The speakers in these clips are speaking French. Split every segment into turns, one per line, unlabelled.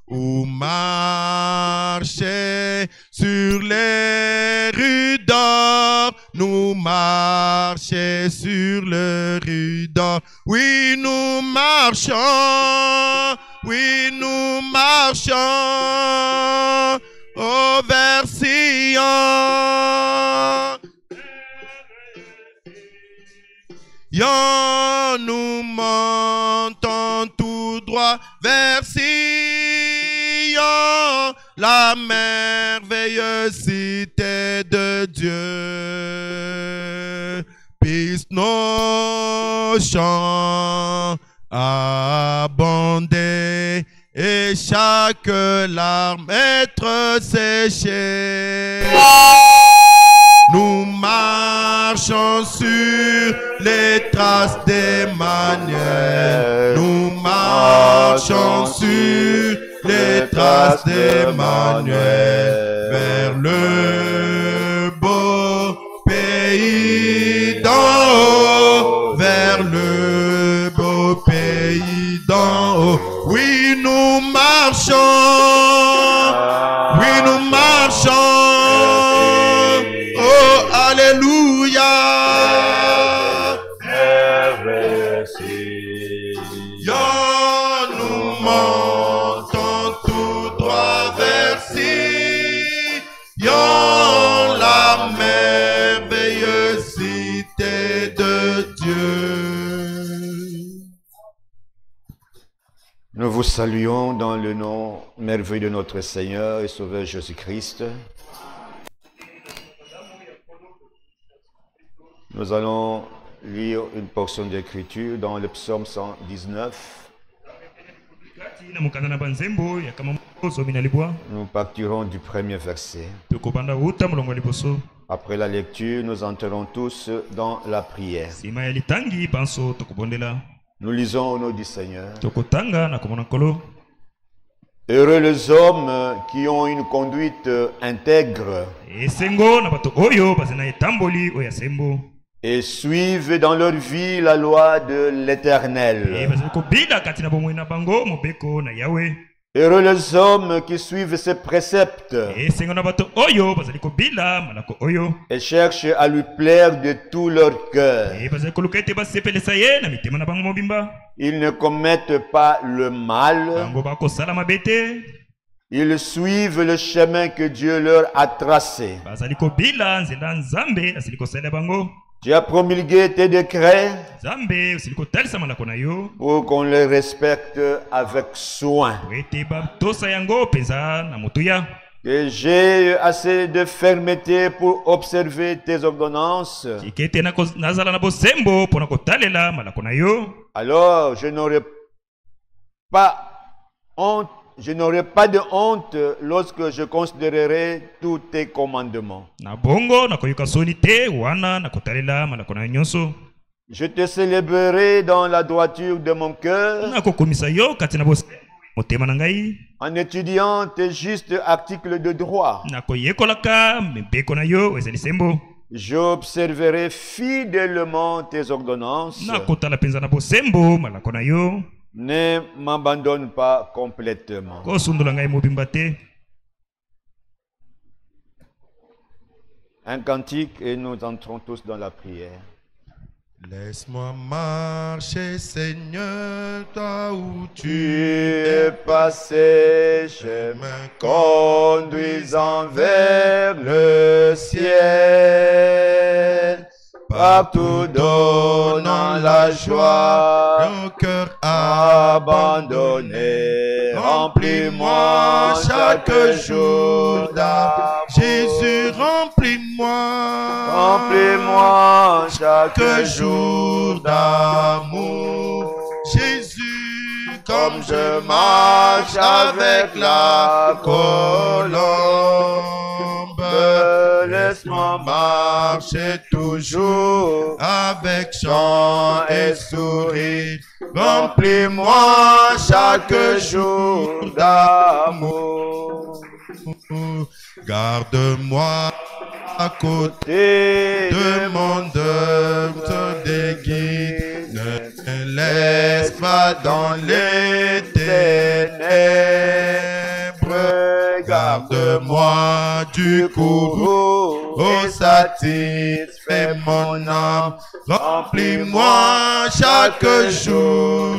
ou marcher sur les rues d'or, nous marcher sur les rues d'or. Oui, nous marchons, oui, nous marchons au vers Sion. Nous montons tout droit vers Sion, la merveilleuse cité de Dieu. Puisse nos chants abonder et chaque larme être séchée. Nous marchons sur les traces d'Emmanuel. Nous marchons sur les traces d'Emmanuel vers le beau pays d'en haut, vers le beau pays d'en haut. Oui, nous marchons, oui, nous marchons. Oh, alléluia. Nous montons tout droit vers Sion, la merveilleuse cité de Dieu.
Nous vous saluons dans le nom merveilleux de notre Seigneur et Sauveur Jésus-Christ. Nous allons lire une portion d'écriture dans le psaume 119. Nous partirons du premier verset. Après la lecture, nous entrerons tous dans la prière. Nous lisons au nom du Seigneur. Heureux les hommes qui ont une conduite intègre et suivent dans leur vie la loi de l'Éternel. Heureux les hommes qui suivent ses préceptes et cherchent à lui plaire de tout leur cœur. Ils ne commettent pas le mal. Ils suivent le chemin que Dieu leur a tracé. Tu as promulgué tes décrets pour qu'on les respecte avec soin. Que j'ai assez de fermeté pour observer tes ordonnances. Alors je n'aurai pas honte. Je n'aurai pas de honte lorsque je considérerai tous tes commandements. Je te célébrerai dans la droiture de mon cœur en étudiant tes justes articles de droit. J'observerai fidèlement tes ordonnances. Ne m'abandonne pas complètement. Un cantique et nous entrons tous dans la prière.
Laisse-moi marcher, Seigneur, toi où
tu es passé, chemin conduisant vers le ciel. Partout donnant la joie,
au cœur
abandonné. Remplis-moi chaque jour d'amour.
Jésus, remplis-moi.
Remplis-moi chaque jour
d'amour. Jésus, comme je marche avec la colombe, laisse-moi marcher toujours avec chant et sourire. Remplis-moi chaque jour d'amour. Garde-moi à côté de mon œuvre des guides. Ne me laisse pas dans les ténèbres. Garde-moi du courroux et satisfais mon âme. Remplis-moi chaque jour.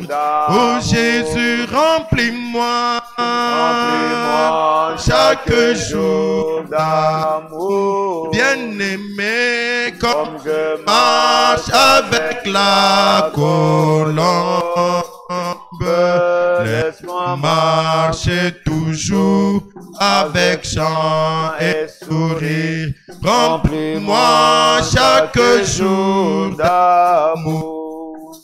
Oh Jésus, remplis-moi chaque jour d'amour. Bien-aimé, comme je marche avec la colombe, laisse-moi marcher toujours avec chant et sourire. Remplis-moi chaque jour d'amour.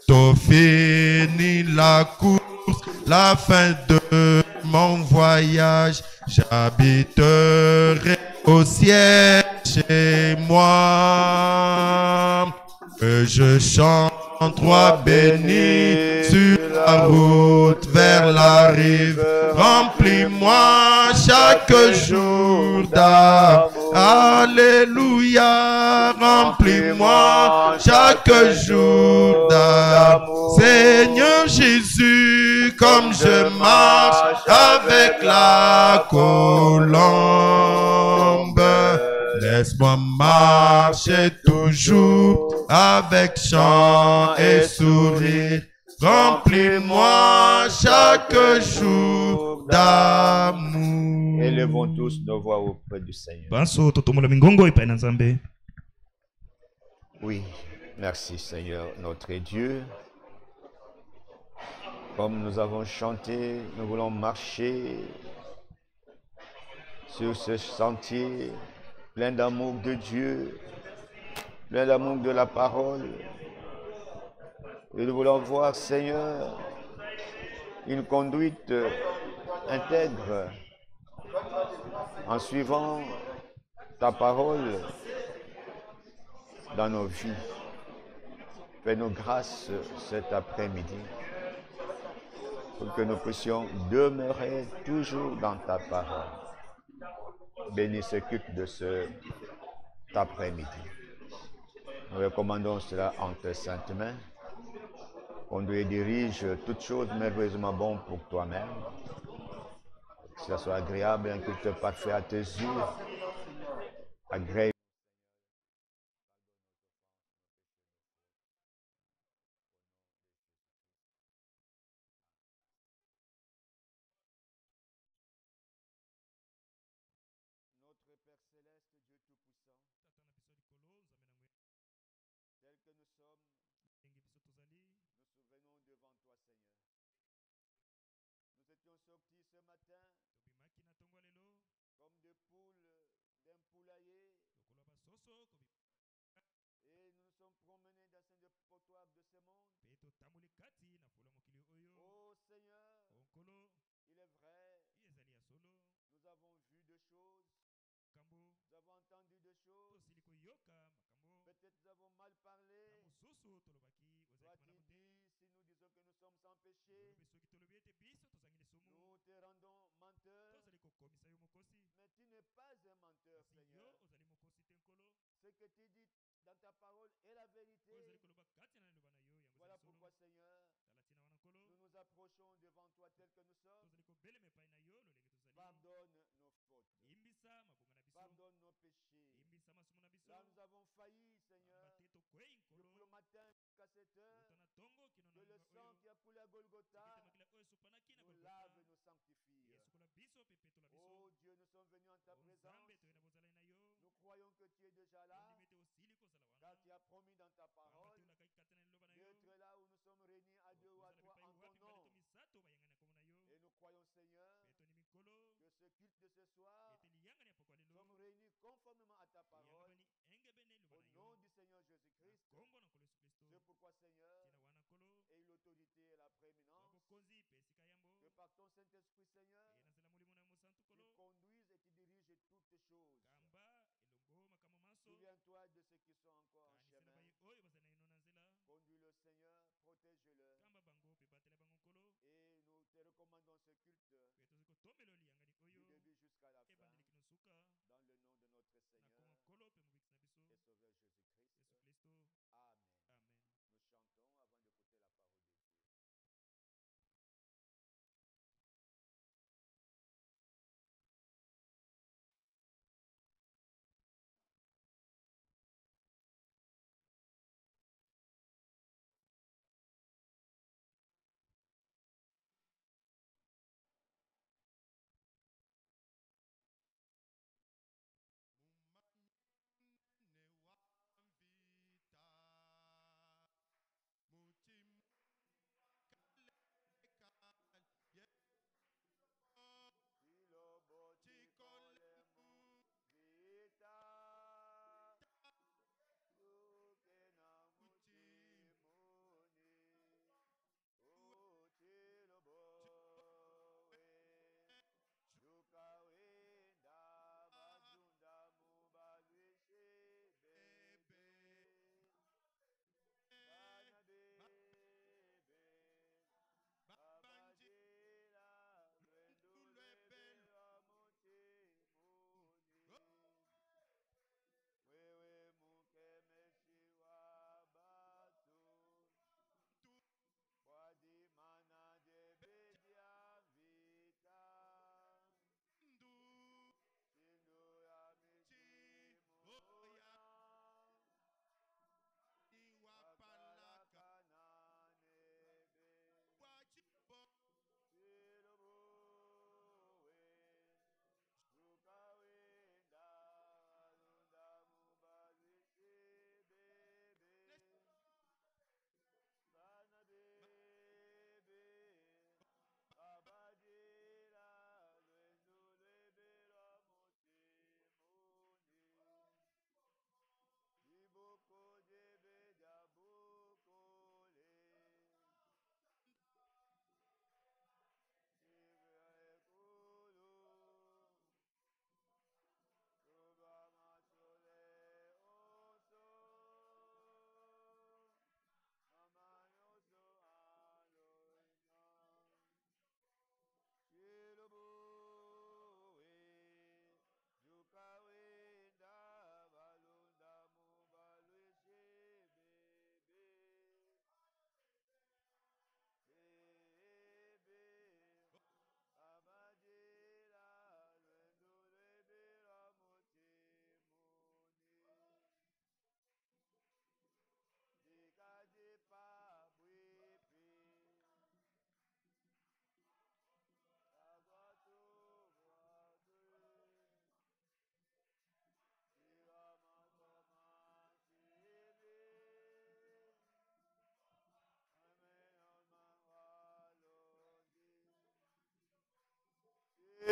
T'as fini la course, la fin de mon voyage. J'habiterai au ciel chez moi. Que je chante, toi béni, sur la route vers la rive. Remplis-moi chaque jour d'amour. Alléluia, remplis-moi chaque jour d'amour. Seigneur Jésus, comme je marche avec la colombe, laisse-moi marcher toujours avec chant et sourire. Remplis-moi chaque jour d'amour.
Élevons tous nos voix auprès du Seigneur. Oui, merci Seigneur, notre Dieu. Comme nous avons chanté, nous voulons marcher sur ce sentier plein d'amour de Dieu, plein d'amour de la parole. Et nous voulons voir, Seigneur, une conduite intègre en suivant ta parole dans nos vies. Fais-nous grâce cet après-midi pour que nous puissions demeurer toujours dans ta parole. Bénis ce culte de cet après-midi. Nous recommandons cela en tes saintes mains. Conduis et dirige toutes choses merveilleusement bonnes pour toi-même. Que cela soit agréable, un culte parfait à tes yeux. Agréable. Notre Père céleste, Dieu Tout-Puissant, tel que nous sommes, nous souvenons devant toi, Seigneur. Nous étions sortis ce matin comme des poules d'un poulailler et nous nous sommes promenés dans ce dépotoir de ce monde. Oh Seigneur, il est vrai, nous avons vu des choses, nous avons entendu des choses, peut-être nous avons mal parlé. Toi tu dis, si nous disons que nous sommes sans péché, nous te rendons menteur. Mais tu n'es pas un menteur, Seigneur. Ce que tu dis dans ta parole est la vérité. Voilà pourquoi, Seigneur, nous nous approchons devant toi tel que nous sommes. Pardonne nos fautes. Pardonne nos péchés. Là, nous avons failli, Seigneur, depuis le matin jusqu'à cette heure, que le sang qui a coulé à Golgotha nous lave et nous sanctifie. Oh Dieu, nous sommes venus en ta présence. Nous croyons que tu es déjà là, car tu as promis dans ta parole d'être là où nous sommes réunis à deux ou à trois en ton nom. Et nous croyons, Seigneur, que ce culte de ce soir, nous sommes réunis conformément à ta parole, au nom du Seigneur Jésus-Christ. C'est pourquoi, Seigneur, aie l'autorité et la prééminence, que par ton Saint-Esprit, Seigneur, tu conduises et tu diriges toutes choses. Souviens-toi de ceux qui sont encore en chemin. Conduis-le, Seigneur, protège-le. Et nous te recommandons ce culte du début jusqu'à la fin, dans le nom de notre Seigneur et Sauveur Jésus-Christ.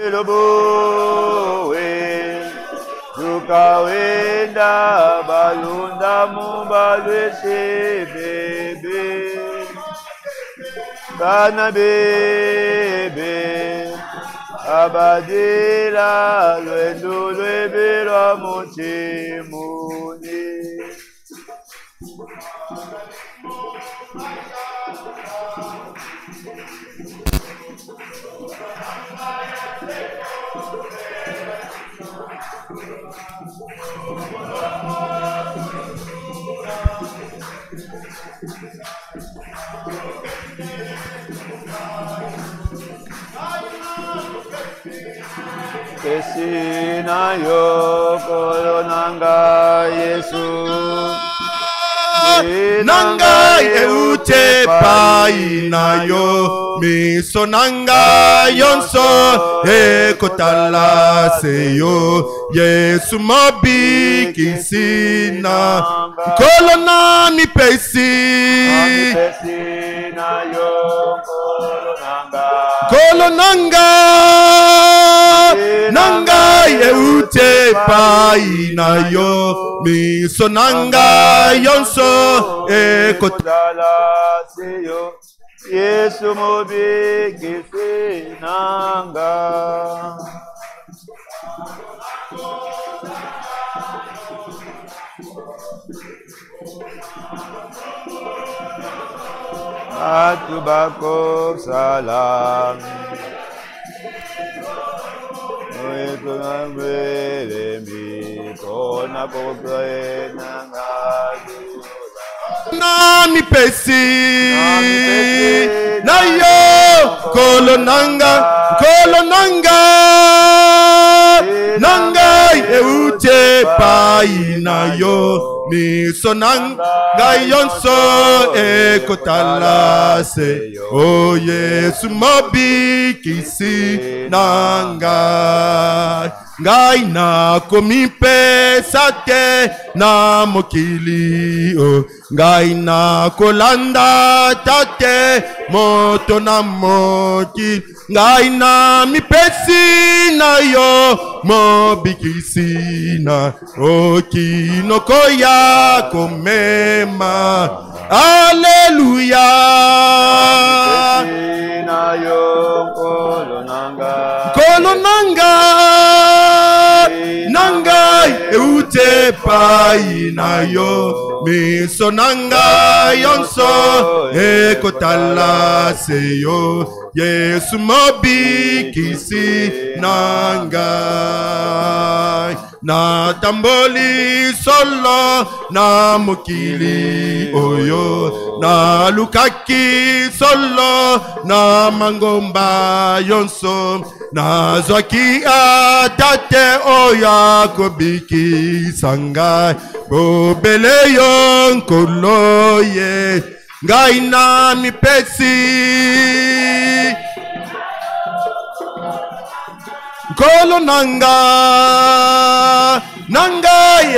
Lobowe tukawenda balunda mubalwese bebe bana bebe abadila lwendo lwebelwa mutimuni Kesina yo kolonanga Yesu
Nanga eute pai na yo miso nanga yonso ekotala seyo Yesu mobi kisina kolona mi pesi
na yo
kolonanga nanga eute pai na yo miso nanga yonso
ekotala seyo Yesu mobi kisinanga Atubako salam
Nami pesi na yo kolonanga nanga eute pai na yo miso nanga yonso ekotala se o Yesu mobi kisi nanga ngai na komipesa te na mokili o ngai na kolanda tate moto na moki ngai na mipesi na yo mobikisi na okinoko ya komema Alleluia
na yo kolonanga
nanga eute pai na yo miso nanga yonso ekotala seyo Yesu mobi kisi nanga na tamboli solo na mokili oyo na lukaki solo na mangomba yonso na zwaki atate oya kobiki sanga bobele yon koloye ngai na mipesi kolo nanga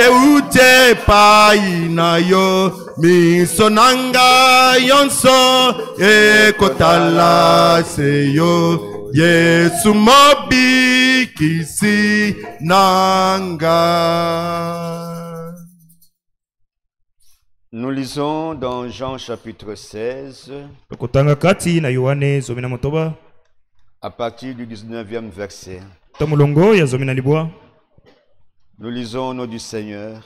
eute pai na yo miso nanga yonso ekotala seyo Yesu mobi kisi nanga.
Nous lisons dans Jean chapitre 16 à partir du 19e verset. Nous lisons au nom du Seigneur.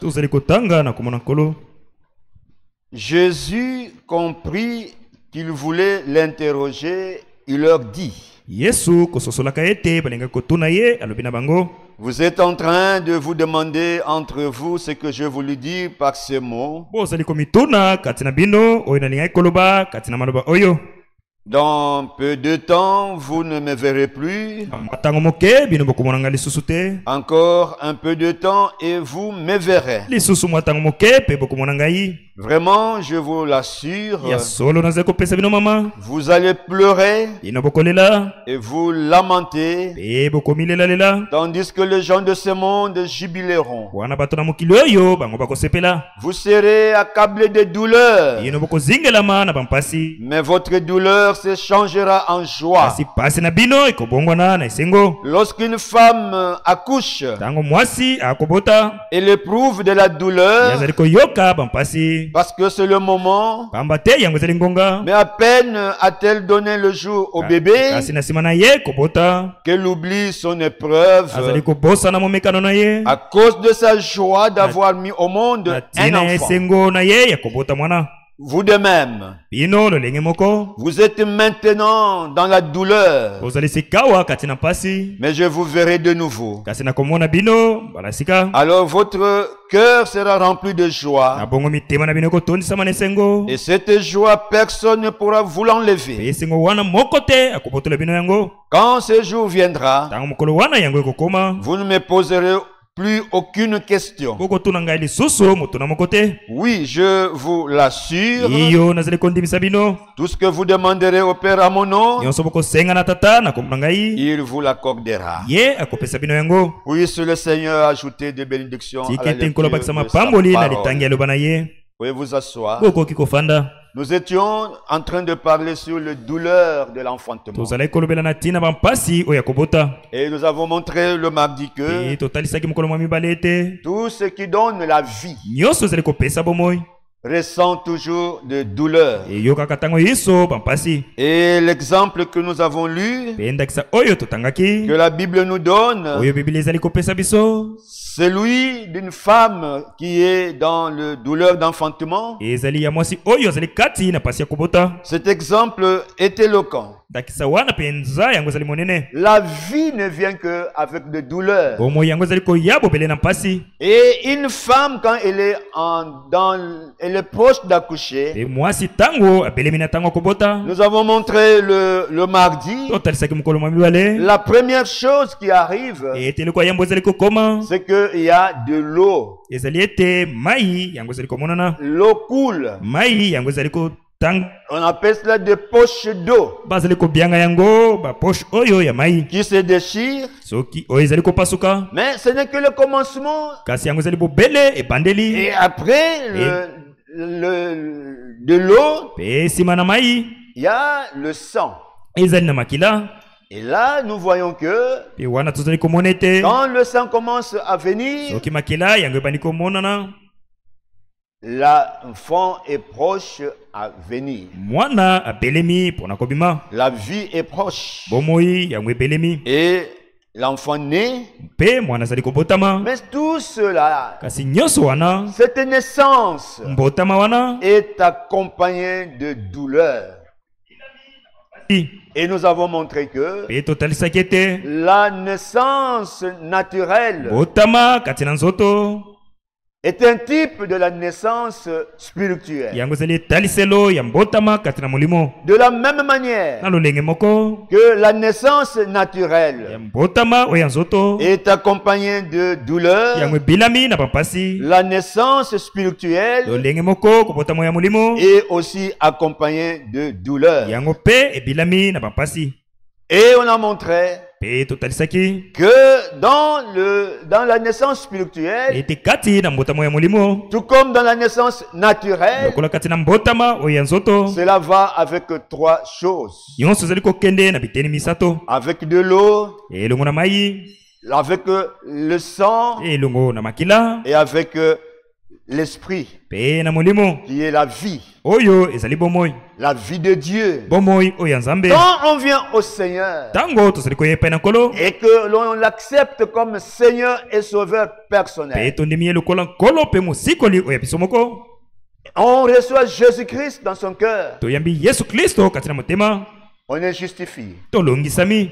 Jésus comprit qu'il voulait l'interroger, il leur dit: vous êtes en train de vous demander entre vous ce que je voulais dire par ce mot. Dans peu de temps, vous ne me verrez plus. Encore un peu de temps et vous me verrez. Vraiment, je vous l'assure,
ya solo nazali kopesa bino mama
vous allez pleurer
bino bokolela
et vous lamenter,
mpe bokomilela
tandis que les gens de ce monde jubileront.
wana bato na mokili oyo bango bakosepela
Vous serez accablés de douleur,
bino bokozingelama na bampasi
mais votre douleur se changera en joie.
kasi pasi na bino ekobongwana na esengo
Lorsqu'une femme accouche,
ntango mwasi akobota
elle éprouve de la douleur
yazali koyoka bampasi
parce que c'est le moment,
pamba te yango ezali ngonga
mais à peine a-t-elle donné le jour au bébé
kasi na nsima na ye kobota
qu'elle oublie son épreuve
azali kobosana momekano na ye
à cause de sa joie d'avoir mis au monde
na
un
ntina ya
enfant.
esengo na ye ya kobota mwana
Vous de même,
bino lolenge moko
vous êtes maintenant dans la douleur,
bozali sikawa kati na mpasi
mais je vous verrai de nouveau.
kasi nakomona bino bala sika
Alors votre cœur sera rempli de
na
joie,
bongo mitema na bino ekotondisama na esengo
et cette joie, personne ne pourra vous
pe
l'enlever.
esengo wana moko te akobotola bino yango
Quand ce jour viendra,
ntango mokolo wana yango ekokoma
vous ne me poserez plus aucune question.
bokotuna ngai lisusu motu na moko te
Oui, je vous l'assure,
iyo nazali kondimisa bino
tout ce que vous demanderez au Père à mon nom,
nyonso bokosenga na tata na kombo na ngai
il vous l'accordera.
ye akopesa bino yango
Puisse le Seigneur ajouter des bénédictions à la
tika ete
lecture
nkolo bakisa
de sa
mapamboli na
parole.
litangi ya loba na ye
Pouvez vous asseoir.
bokoki kofanda
Nous étions en train de parler sur la douleur de l'enfantement.
tozalaki kolobela na ntina bampasi oyo ya kobota
Et nous avons montré le mardi que
e totalisaki mokolo mwa mibale ete
tout ce qui donne la vie
nyonso ezali kopesa bomoi
ressent toujours de douleur.
eyokaka ntango yiso bampasi
Et l'exemple que nous avons lu,
mpe ndakisa oyo totangaki
que la Bible nous donne,
oyo biblia ezali kopesa biso
celui d'une femme qui est dans le douleur d'enfantement.
ezali ya mwasi oyo azali kati na pasi ya kobota
Cet exemple est éloquent.
ndakisa wana mpenza yango ezali monene
La vie ne vient que avec de douleurs.
bomoi yango ezali koya bobele na mpasi
Et une femme, quand elle est elle est proche d'accoucher,
mpe mwasi ntango abelemi na ntango ya kobota
nous avons montré le mardi,
totalisaki mokolo mwa mibale
la première chose qui arrive,
ete eloko ya yambo ezali kokoma
c'est qu'il y a de l'eau.
ezali ete mai yango ezali komonana
L'eau coule.
mai yango ezali kotanga
On appelle cela des poches d'eau
bazali kobianga yango baposhe oyo ya mai
qui se déchirent.
soki oyo ezali kopasuka
Mais ce n'est que le commencement.
kasi yango ezali bobele ebandeli
Et après de l'eau,
mpe nsima na mai
il y a le sang.
ezali na makila
Et là, nous voyons que
mpe wana tozali komona ete
quand le sang commence à venir,
soki makila yango ebandi komonana
l'enfant est proche à venir.
mwana abelemi mpona kobima
La vie est proche.
bomoi yango ebelemi
Et l'enfant naît.
mpe mwana azali kobotama
Mais tout cela,
kasi nyonso wana
cette naissance
mbotama wana
est accompagnée de douleur. Et nous avons montré que
mpe totalisaki ete
la naissance naturelle
botama kati na nzoto
est un type de la naissance spirituelle.
yango ezali etaliselo ya mbotama kati na molimo
De la même manière
na lolenge moko
que la naissance
ya
naturelle
mbotama oyo ya nzoto
est accompagnée de douleur,
yango ebilami na bampasi
la naissance spirituelle
lolenge moko kobotama ya molimo
est aussi accompagnée de douleur.
yango mpe ebilami na bampasi
Et on a montré
mpe totalisaki
que dans la naissance spirituelle,
ete kati na mbotama ya molimo
tout comme dans la naissance naturelle,
lokola kati na mbotama oyo ya nzoto
cela va avec trois choses.
nyonso ezali kokende na biteni misato
Avec de l'eau,
elongo na mai
avec le sang
elongo na makila
et avec l'esprit
mpe na molimo
qui est la vie.
oyo ezali bomoi
La vie de Dieu.
bomoi oyo ya nzambe
Quand on vient au Seigneur
ntango tozali koya epai na nkolo
et que l'on l'accepte comme Seigneur et Sauveur
mpe
personnel,
tondimi ye lokola nkolo mpe mosikoli oyo ya biso moko
on reçoit Jésus-Christ dans son cœur,
toyambi yesu kristo kati na motema
on est justifié.
tolongisami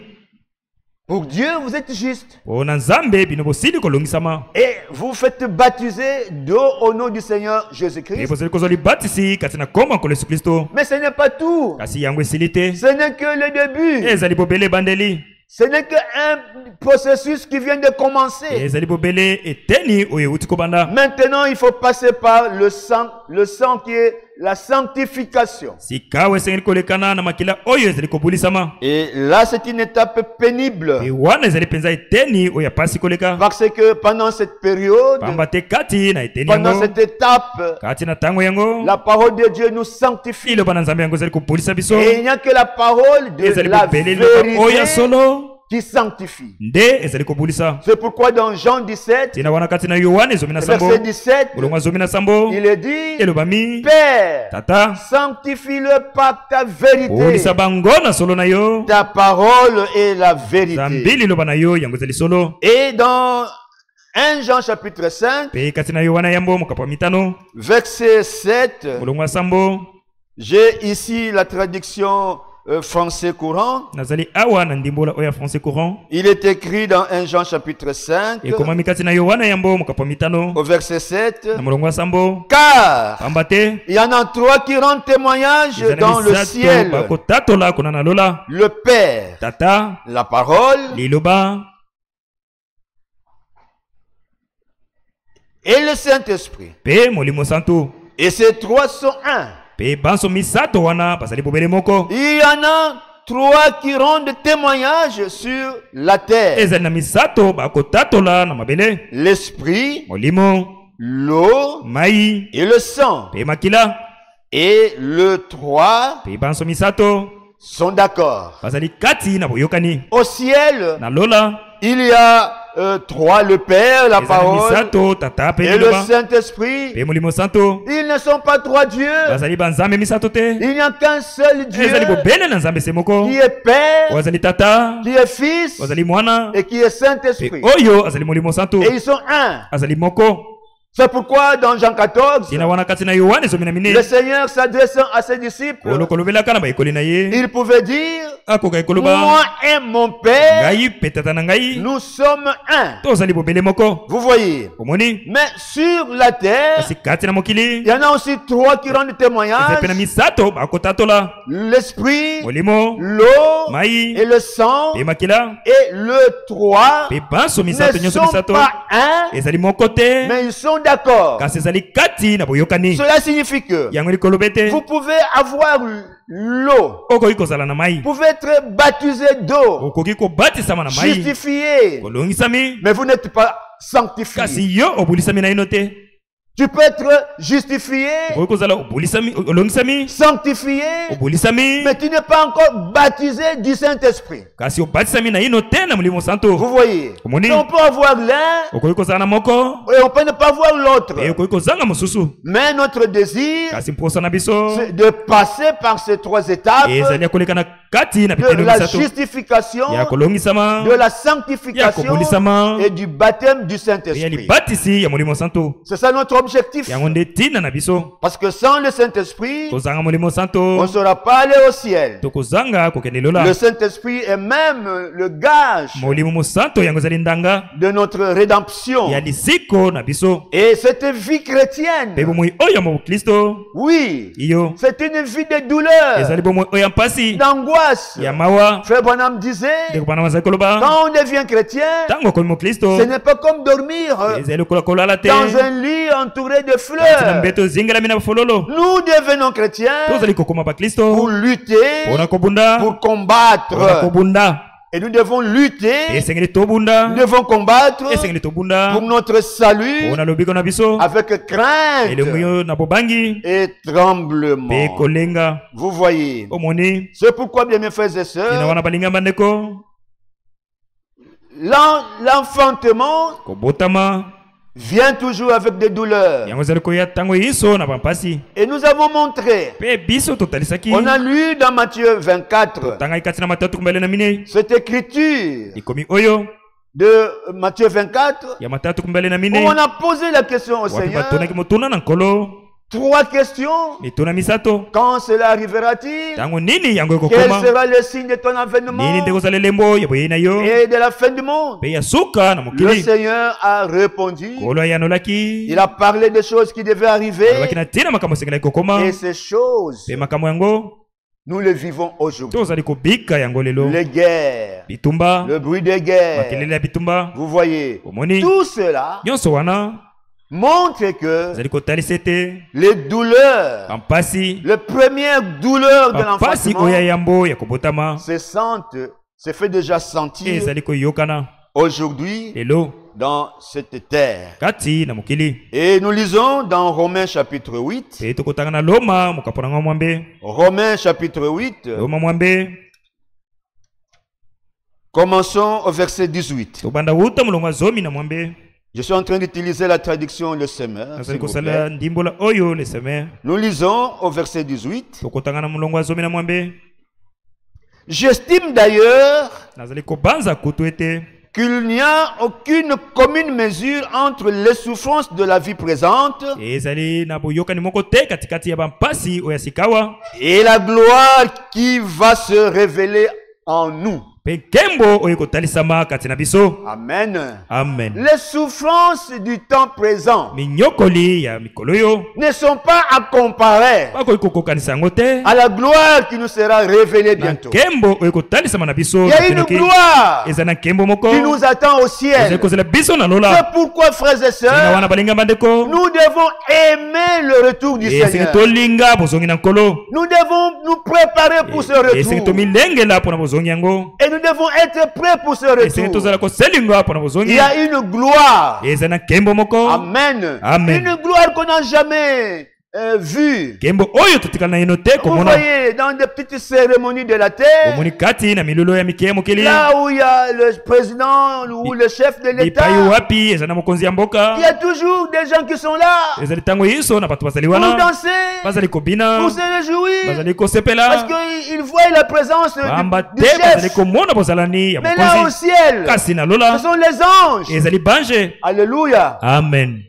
Pour Dieu, vous êtes juste.
mpo na nzambe bino bosili kolongisama
Et vous faites baptiser d'eau au nom du Seigneur
mpe
Jésus-Christ.
bozali kozwa libatisi kati na kombo ya nkolo yesu kristo
Mais ce n'est pas tout.
kasi yango esili te
Ce n'est que le début.
ezali bobele ebandeli
Ce n'est qu'un processus qui vient de commencer.
ezali bobele eteni oyo euti kobanda.
Maintenant, il faut passer par le sang qui est la sanctification.
Sikawa esengeli kolekana na makila oyo ezali kobulisama.
Et là, c'est une étape pénible.
E wana ezali penza eteni oyo apasi koleka.
Parce que pendant cette période,
Pamba te kati na eteni
pendant
yango,
cette étape,
kati na tango yango,
la parole de Dieu nous sanctifie.
iloba na Nzambe yango ezali kobulisa biso.
Et il n'y a que la parole de
Ezali
la
bobele liloba oyo ya
vérité
solo
qui sanctifie.
nde ezali kobulisa.
C'est pourquoi dans Jean 17,
Tina wana kati na Yohane zomi na sambo,
verset 17,
mulongo zomi na sambo,
il est dit,
eloba mi
Père,
tata
sanctifie-le par ta vérité.
bulisa bango na solo na yo.
Ta parole est la vérité.
Zambi liloba na yo yango ezali solo.
Et dans 1 Jean chapitre 5,
Pe kati na Yohana yambo mokapa mitano,
verset 7,
mulongo wa sambo,
j'ai ici la traduction français courant.
nazali awa na ndimbola oya français courant.
Il est écrit dans 1 Jean chapitre 5,
Ekomami kati na Yohana yambo mokapa mitano,
au verset 7,
na mulongo wa sambo,
car
pamba te
il y en a trois qui rendent témoignage
ezali
dans le
misato
ciel.
bakotatola kuna na lola,
Le Père,
tata
la parole
liloba
et le Saint-Esprit.
pe molimo santo.
Et ces trois sont un.
Pe banso misato wana basali bobele moko.
Il y en a trois qui rendent témoignage sur la terre.
Ezali na misato bakotatola na mabele,
L'esprit,
molimo,
l'eau
mai,
et le sang.
pe makila.
Et le trois
Pe banso misato
sont d'accord.
bazali kati na boyokani.
Au ciel,
Na lola
il y a trois, le Père, la
ezali
parole
misato tata pe
et le
liloba
Saint-Esprit.
pe molimo santo.
Ils ne sont pas trois dieux.
Bazali banzambe misato te.
Il n'y a qu'un seul Dieu
Ezali bobele na nzambe se moko.
qui est Père,
Wazali tata,
qui est Fils
wazali mwana,
et qui est
pe
Saint-Esprit.
oyo azali molimo santo.
Et ils sont un.
Azali moko.
C'est pourquoi dans Jean 14,
Tina wana kati na Yohane zomi na
le
mine.
Seigneur s'adressant à ses disciples,
Kolo kolobelaka na baekoli na ye.
il pouvait dire,
Akoka ekoloba
moi et mon Père,
ngai pe tata na ngai
nous sommes un.
tozali bobele moko.
Vous voyez.
Omoni
Mais sur la terre,
kasi kati na mokili
il y en a aussi trois qui rendent
ezali
témoignage.
pe na misato bakotatola
L'esprit,
molimo,
l'eau
mai,
et le sang.
pe makila,
Et le trois
pe banso misato
ne
nyonso
sont
misato
pas un,
ezali moko te,
mais ils sont d'accord.
kasi ezali kati na boyokani.
Cela signifie que
Yango likolobe te
vous pouvez avoir l'eau.
okoki kozala na mai,
Vous pouvez être baptisé d'eau,
okoki kobatisama na mai,
justifié,
kolongisami,
mais vous n'êtes pas sanctifié.
kasi yo obulisami na ino te.
Tu peux être justifié,
Okoki kozala obulisami, olongisami,
sanctifié,
obulisami,
mais tu n'es pas encore baptisé du Saint-Esprit.
kasi obatisami na ino te na molimo santo.
Vous voyez.
Omoni
Donc, on peut avoir l'un
okoki kozala na moko,
et on peut ne pas voir l'autre.
pe okoki kozanga mosusu,
Mais notre désir,
kasi mposa na biso
c'est de passer par ces trois étapes
ezali ya koleka na kati na
de
biteni
la
misato
justification,
ya kolongisama,
de la
ya
sanctification
kobulisama,
et du baptême du
ya
Saint-Esprit.
libatisi ya molimo santo.
C'est ça notre objectif.
Yango nde tina na biso
Parce que sans le Saint-Esprit,
kozanga molimo
on
santo
ne saura pas aller au ciel.
tokozanga kokende
Le
lola.
Saint-Esprit est même le gage
Molimo mosanto yango ezali ndanga
de notre rédemption.
ya lisiko na biso.
Et cette vie chrétienne,
Pe bomoi oyo mo Kristo
oui,
iyo
c'est une vie de douleur,
ezali bomoi oyo mpasi
d'angoisse.
ya mawa.
Frère Branham disait,
Ndeko bana bazali koloba
quand on devient chrétien,
tango okomi mo Kristo
ce n'est pas comme dormir
ezali lokola kolala te
dans un lit entouré de
tina
fleurs.
mbeto ezingelami na bafololo.
Nous devenons chrétiens
Tozali kokoma
pour
bakristo
lutter,
mpona kobunda,
pour
mpona
combattre.
kobunda.
Et nous devons lutter,
Esengeli tobunda,
nous devons combattre
esengeli tobunda
pour notre salut
mpona lobiko na biso,
avec crainte
elongo yo na bobangi
et
pe
tremblement.
kolenga.
Vous voyez.
Omoni
C'est pourquoi, bien mes frères et
tina
sœurs,
wana balinga bandeko
l'enfantement
kobotama
vient toujours avec des douleurs.
yango ezali koya ntango iso na bampasi.
Et nous avons montré,
Pe biso totalisaki
on a lu dans Matthieu 24,
tanga ikati na matatu mbele na mine
cette écriture
ikomi oyo
de Matthieu 24,
ya matatu mbele na
où
mine
on a posé la question au
wapi
Seigneur.
batonaki motuna na nkolo
Trois questions.
mituna misato.
Quand cela arrivera-t-il?
Tango nini yango
Quel
ekokoma,
sera le signe de ton
nini
avènement
nde kozala elembo ya boyei na yo
et de la fin du monde?
pe ya suka na
Le
mokili.
Seigneur a répondu.
Kolo ayanolaki
Il a parlé des choses qui devaient arriver.
alobaki na ntina makambo esengela ekokoma
Et ces choses
pe makambo yango
Nous le vivons aujourd'hui.
tozali kobika yango lelo
Les guerres,
bitumba
le bruit des guerres.
makelele ya bitumba
Vous voyez,
omoni
tout cela
nyonso wana
montre que
ezali kotalisa ete
les douleurs,
bampasi
les premières douleurs de
bampasi
l'enfantement
oya yambo ya kobotama
se fait déjà sentir
ezali koyokana
aujourd'hui
lelo
dans cette terre.
kati na mokili.
Et nous lisons dans Romains chapitre 8.
Pe tokotanga na Loma mokapona nga mwambe.
Romains chapitre 8.
Loma mwambe.
Commençons au verset 18.
Tobanda wuta mulonga zomi na mwambe.
Je suis en train d'utiliser la traduction Le Semeur. s'il vous plaît.
Ndimbola oyo le semeur.
Nous lisons au verset 18.
Tokotanga na mulonga zomi na mwambe.
J'estime d'ailleurs
nazali kobanza kutu ete
qu'il n'y a aucune commune mesure entre les souffrances de la vie présente
ezali na boyokani moko te katikati ya bampasi oya sikawa
et la gloire qui va se révéler en nous.
Penkembo oyo kotalisama kati na biso.
Amen.
Amen.
Les souffrances du temps présent
minyokoli ya mikolo yo
ne sont pas à comparer
bakoki kokokanisa yango te
à la gloire qui nous sera révélée bientôt.
Nkembo oyo kotalisama na biso.
Il y a une gloire
eza na nkembo moko
qui nous attend au ciel.
ezali kozela biso na lola.
C'est pourquoi, frères et
na
sœurs,
wana balinga bandeko
nous devons aimer le retour du
esenge
Seigneur.
tolinga bozongi na nkolo.
Nous devons nous préparer pour ce
esenge
retour.
tomilengela mpona bozongi yango.
Et nous devons être prêts pour ce
esenge
retour.
tozala koselinga mpona
Il
bozongi.
y a une gloire.
eza na nkembo moko.
Amen.
Amen.
Une gloire qu'on n'a jamais vue.
nkembo oyo totikala na ino te
Vous
komona.
voyez, dans des petites cérémonies de la terre,
omoni kati na milolo ya mike ya mokili.
là où il y a le président ou le chef de l'État,
bipai wapi eza na mokonzi ya mboka.
il y a toujours des gens qui sont là
ezali ntango yiso na bato bazali
pour
wana
danser,
bazali kobina
pour se réjouir,
bazali
parce
kosepela
qu'ils voient la présence
bamba
du
te bazali
chef.
komona bozalani ya
Mais là au
mokonzi
ciel,
kasi na
ce
lola
sont les anges.
ezali bange.
Alléluia.
Amen.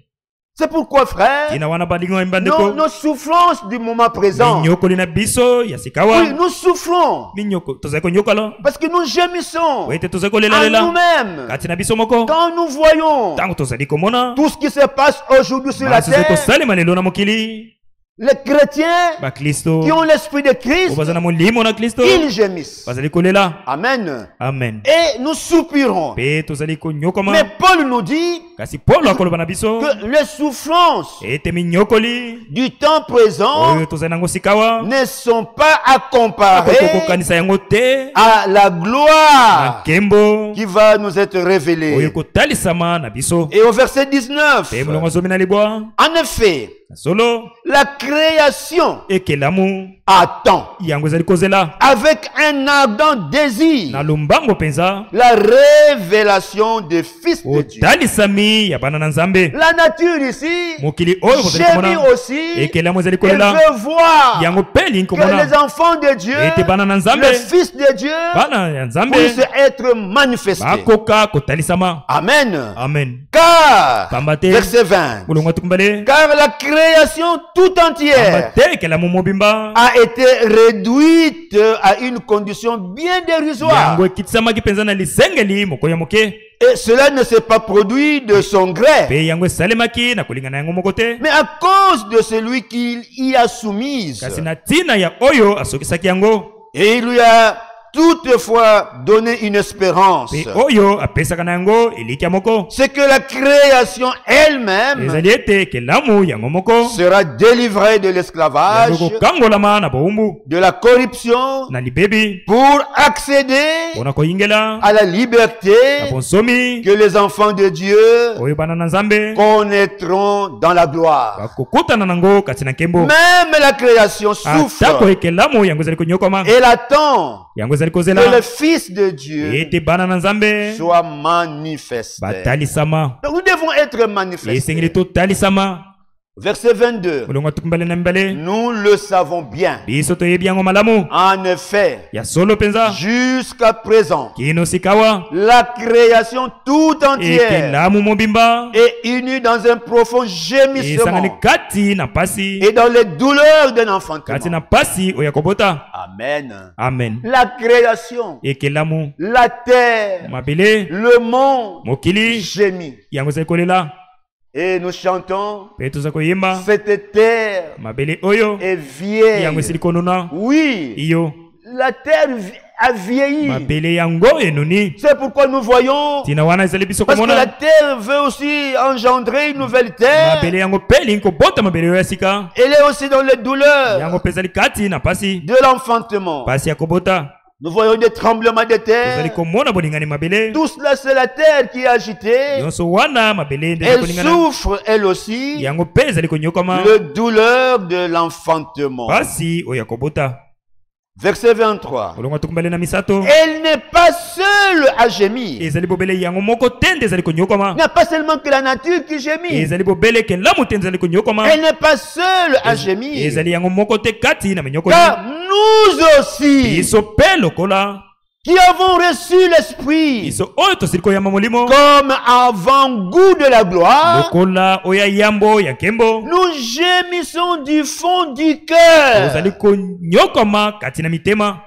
C'est pourquoi, frère,
tina wana balingo mbandeko
nos souffrances du moment présent,
minyokoli na biso ya sikawa
oui, nous souffrons
minyoko tozali konyokola
parce que nous gémissons
wete tozali
en
kolelalela
nous-mêmes
kati na biso moko
quand nous voyons
ntango tozali komona
tout ce qui se passe aujourd'hui sur la
maso ezali
terre.
kosalema lelo na mokili.
Les chrétiens
baklisto
qui ont l'esprit de
oyo
Christ,
baza na molimo na kristo
ils gémissent.
bazali kolela.
Amen.
Amen.
Et nous soupirons.
Pe tozali konyokoma
Mais Paul nous dit
kasi polo akoloba na biso
que les souffrances
ete minyokoli
du temps présent
oyo tozali nango sikawa
ne sont pas à comparer
kokokanisa yango te
à la
na
gloire
nkembo
qui va nous être
oyo
révélée.
kotalisama na biso.
Et au verset 19,
Pe molongo zomi na libwa
en effet,
na solo
la création
ekelamu
attend
yango ezali kozela
avec un ardent désir
na lombango mpenza
la révélation des fils de Dieu.
otalisami ya bana na nzambe.
La nature ici
mokili oyo bozali
gémit
komona
aussi
ekelamu ezali
et
kolela
veut voir
yango mpe elingi
que les
komona
enfants de Dieu,
ete bana na nzambe
les fils de Dieu,
bana ya nzambe
puissent être manifestés.
bakoka kotalisama.
Amen.
Amen.
Car,
pamba te
verset 20,
molongo tukumbale
car la création tout
pamba
entière
te ekelamu mobimba
a été réduite à une condition bien dérisoire.
yango ekitisamaki mpenza na lisengeli moko ya moke.
Et cela ne s'est pas produit de son gré,
pe yango esalemaki na kolingana yango moko te
mais à cause de celui qui y a soumise.
kasi na ntina ya oyo asokisaki yango.
Et il lui a toutefois donné une espérance.
pe oyo apesaka na yango eliki ya moko
C'est que la création elle-même
ezali ete ekelamu yango moko
sera délivrée de l'esclavage,
yango kokangolama na bowumbu
de la corruption,
na libebi
pour accéder
mpona koyingela
à la liberté
na bonsomi
que les enfants de Dieu
oyo bana na nzambe
connaîtront dans la gloire.
bakokutana nango kati na nkembo.
Même la création
atako
souffre
ekelamu yango ezali konyokoma
et attend
yango ezali
que le
kozela
Fils de Dieu
ete bana na nzambe
soit manifesté.
batalisama.
Donc nous devons être manifestés.
esengeli totalisama.
Verset 22.
molongo tukumbale na mibale
Nous le savons bien.
biso toyebi yango malamu
En effet,
ya solo mpenza
jusqu'à présent,
kino sikawa
la création tout entière
ekelamu mobimba
est unie dans un profond
esangani
gémissement
kati na pasi
et dans les douleurs d'un
kati
enfantement.
na pasi oyo ya kobota.
Amen.
Amen.
La création,
ekelamu
la terre,
mabele
le monde
mokili
gémit.
yango ezali kolela.
Et nous chantons,
pe toza koyemba
cette terre
mabele oyo
est vieille.
yango esili konona
Oui,
iyo
la terre a vieilli.
mabele yango enoni
C'est pourquoi nous voyons,
tina wana ezali biso
parce que la
komona
terre veut aussi engendrer une nouvelle terre.
mabele yango pe elingi kobota mabele oyo ya sika
Elle est aussi dans les douleurs
yango mpe ezali kati na pasi
de l'enfantement.
pasi ya kobota
Nous voyons des tremblements de
tozali
terre.
komona bolingani mabele
Tout cela, c'est la terre qui est agitée.
nyonso wana mabele nde ezali
Elle
kolingana
souffre, elle aussi,
yango mpe ezali konyokama
le douleur de l'enfantement.
pasi oyo ya kobota
Verset 23.
olongo tukumbale na misato
Elle n'est pas seule à gémir.
ezali bobele yango moko te nde ezali
Il
konyokama
n'y a pas seulement que la nature qui gémit.
ezali bobele ke lamu te ezali konyokama
Elle n'est pas seule à gémir.
ezali yango moko te kati na minyoko
Car nous aussi,
biso mpe lokola
qui avons reçu l'Esprit
biso oyo tosili koyamba molimo
comme avant-goût de la gloire,
lokola oyo ya yambo ya nkembo
nous gémissons du fond du cœur
ozali konyokama kati na mitema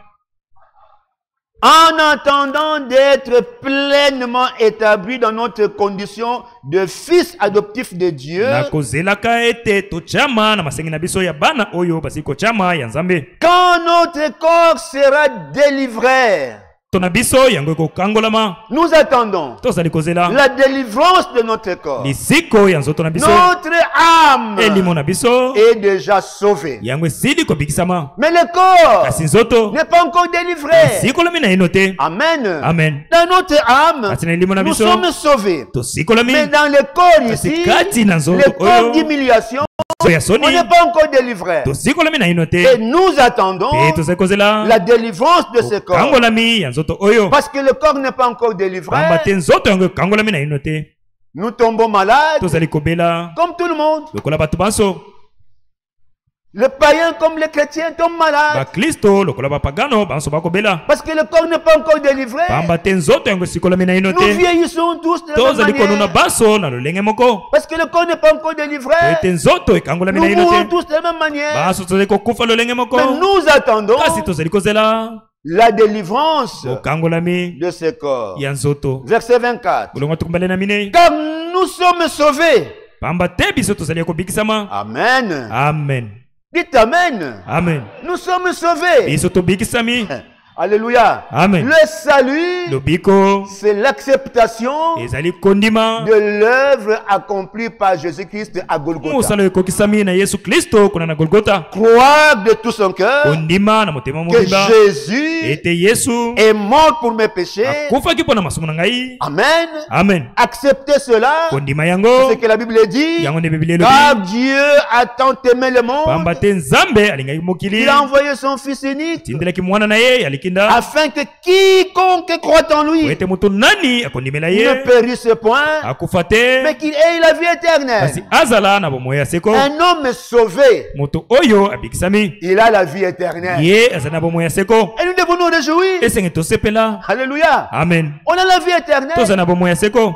en attendant d'être pleinement établis dans notre condition de fils adoptifs de Dieu,
na kozelaka ete totyama na masengi na biso ya bana oyo basili kotyama ya nzambe
quand notre corps sera délivré.
to na biso yango ekokangolama
Nous attendons
tozali kozela
la délivrance de notre corps.
lisiko ya nzoto na biso
Notre âme
elimo na biso
est déjà sauvée.
yango esili kobikisama
Mais le corps
kasi nzoto
n'est pas encore délivré.
sikolami na ino te
Amen.
amen
Dans notre âme,
kasi na elimo na
nous
biso
sommes sauvés.
tosikolami
Mais dans le corps
kasi
ici,
kati na
le
nzoto
corps
oyo
d'humiliation,
so ya
on
soni
n'est pas encore délivré.
tosikolami na ino
Et
te
nous attendons
pe tozali kozela
la délivrance de ce corps.
kangolami ya nzoto oyo
Parce que le corps n'est pas encore délivré.
pamba te nzoto yango ekangolami na ino te
Nous tombons malades
tozali kobela
comme tout le monde.
lokola bato banso
Les païens comme les chrétiens tombent malades.
baklisto lokola bapagano banso bakobela
Parce que le corps n'est pas encore délivré.
pamba te nzoto yango esikolami na ino
Nous
te
vieillissons tous de la même
tozali konuna
manière.
baso na lolenge moko
Parce que le corps n'est pas encore délivré.
ete nzoto ekangolami
Nous
na ino
mourons
te
tous de la même manière.
baso tozali kokufa lolenge moko
Mais nous attendons
kasi tozali kozela
la délivrance
okangolami
de ce corps.
ya nzoto
Verset 24.
bolongo tukumbale na minei
Car nous sommes sauvés.
pamba te biso tozali kobikisama
Amen.
amen
Dites Amen.
amen
Nous sommes sauvés.
biso tobikisami
Alléluia.
amen
Le salut,
lobiko
c'est l'acceptation
ezali kondima
de l'œuvre accomplie par Jésus-Christ à Golgotha.
mosala ekokisami na yesu kristo kuna na golgota
Croire de tout son cœur
kondima na motema
que
mobimba
Jésus
ete yesu
est mort pour mes péchés.
akufaki mpo na masumu na ngai
Amen.
amen
Acceptez cela.
kondima
C'est
yango
ce que la Bible dit.
yango nde biblia
Car
elobi
Dieu a tant aimé le monde
pamba te nzambe alingaki mokili
qu'il a envoyé son Fils unique
tindelaki mwana na ye ya likinda
afin que quiconque croit en
po
lui
ete moto nani akondimela
ne
ye
périsse point,
akufa te
mais qu'il ait la vie éternelle.
kasi azala na bomoi ya seko
Un homme sauvé,
moto oyo abikisami
il a la vie éternelle.
ye azali na bomoi ya seko
Et nous devons nous réjouir.
esenge tosepela
Alléluia.
amen
On a la vie éternelle,
tozali na bomoi ya seko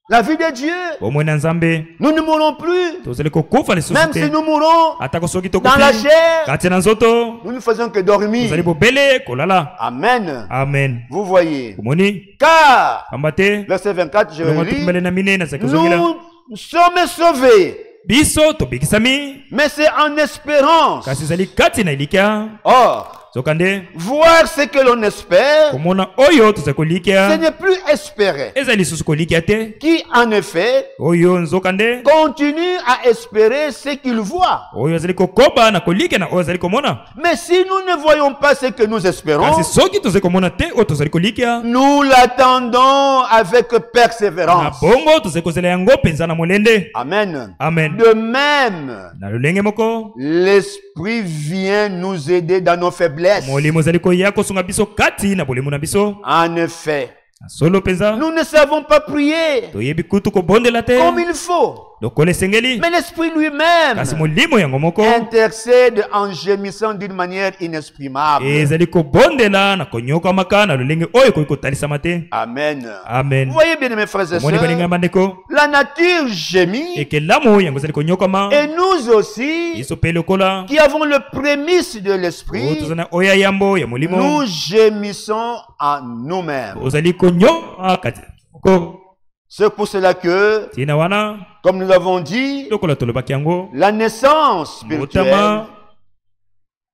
la vie de Dieu.
bomoi na nzambe
Nous ne mourrons plus.
tozali kokufa lisusu
Même si
te
nous mourons
atako soki
dans la
tokufi
chair,
kati na nzoto
nous ne faisons que dormir.
tozali bobele kolala
Amen.
amen
Vous voyez.
omoni
Car,
pamba te
verset 24, je
longo
le lis,
tukumbele na mine nazali kozongela
nous sommes sauvés,
biso tobikisami
mais c'est en espérance.
kasi ezali kati na elikya
Or,
zokande
voir ce que l'on espère,
komona oyo tozali
ce
kolikya
n'est plus espérer.
ezali lisusu kolikya te
Qui, en effet,
oyo nzokande
continue à espérer ce qu'il voit.
oyo azali kokoba na kolikya na oyo azali komona
Mais si nous ne voyons pas ce que nous espérons,
kasi soki tozali komona te oyo tozali kolikya
nous l'attendons avec
na
persévérance.
bongo tozali kozela yango mpenza na molende
Amen.
amen
De même,
na lolenge moko
l'Esprit vient nous aider dans nos faiblesses.
molimo ezali koya kosunga biso kati na bolimo na biso
En effet,
na solo mpenza
nous ne savons pas prier
toyebi kutu kobondela te
comme il faut.
lokola esengeli
Mais l'Esprit lui-même
kasi molimo yango moko
intercède en gémissant d'une manière inexprimable.
ezali kobondela na konyokwamaka na lolenge oyo ekoki kotalisama te
Amen.
amen
Vous voyez bien, mes frères et
omoni balinga
sœurs,
bandeko
la nature gémit
ekelamu yango ezali konyokwama
et nous aussi,
biso mpe lokola
qui avons le prémisse de
oyo
l'Esprit,
toza na oyo ya yambo ya molimo
nous gémissons en nous-mêmes.
ozali konyoka kati moko
C'est pour cela que,
tina wana
comme nous l'avons dit,
lokola tolobaki yango
la naissance spirituelle
botama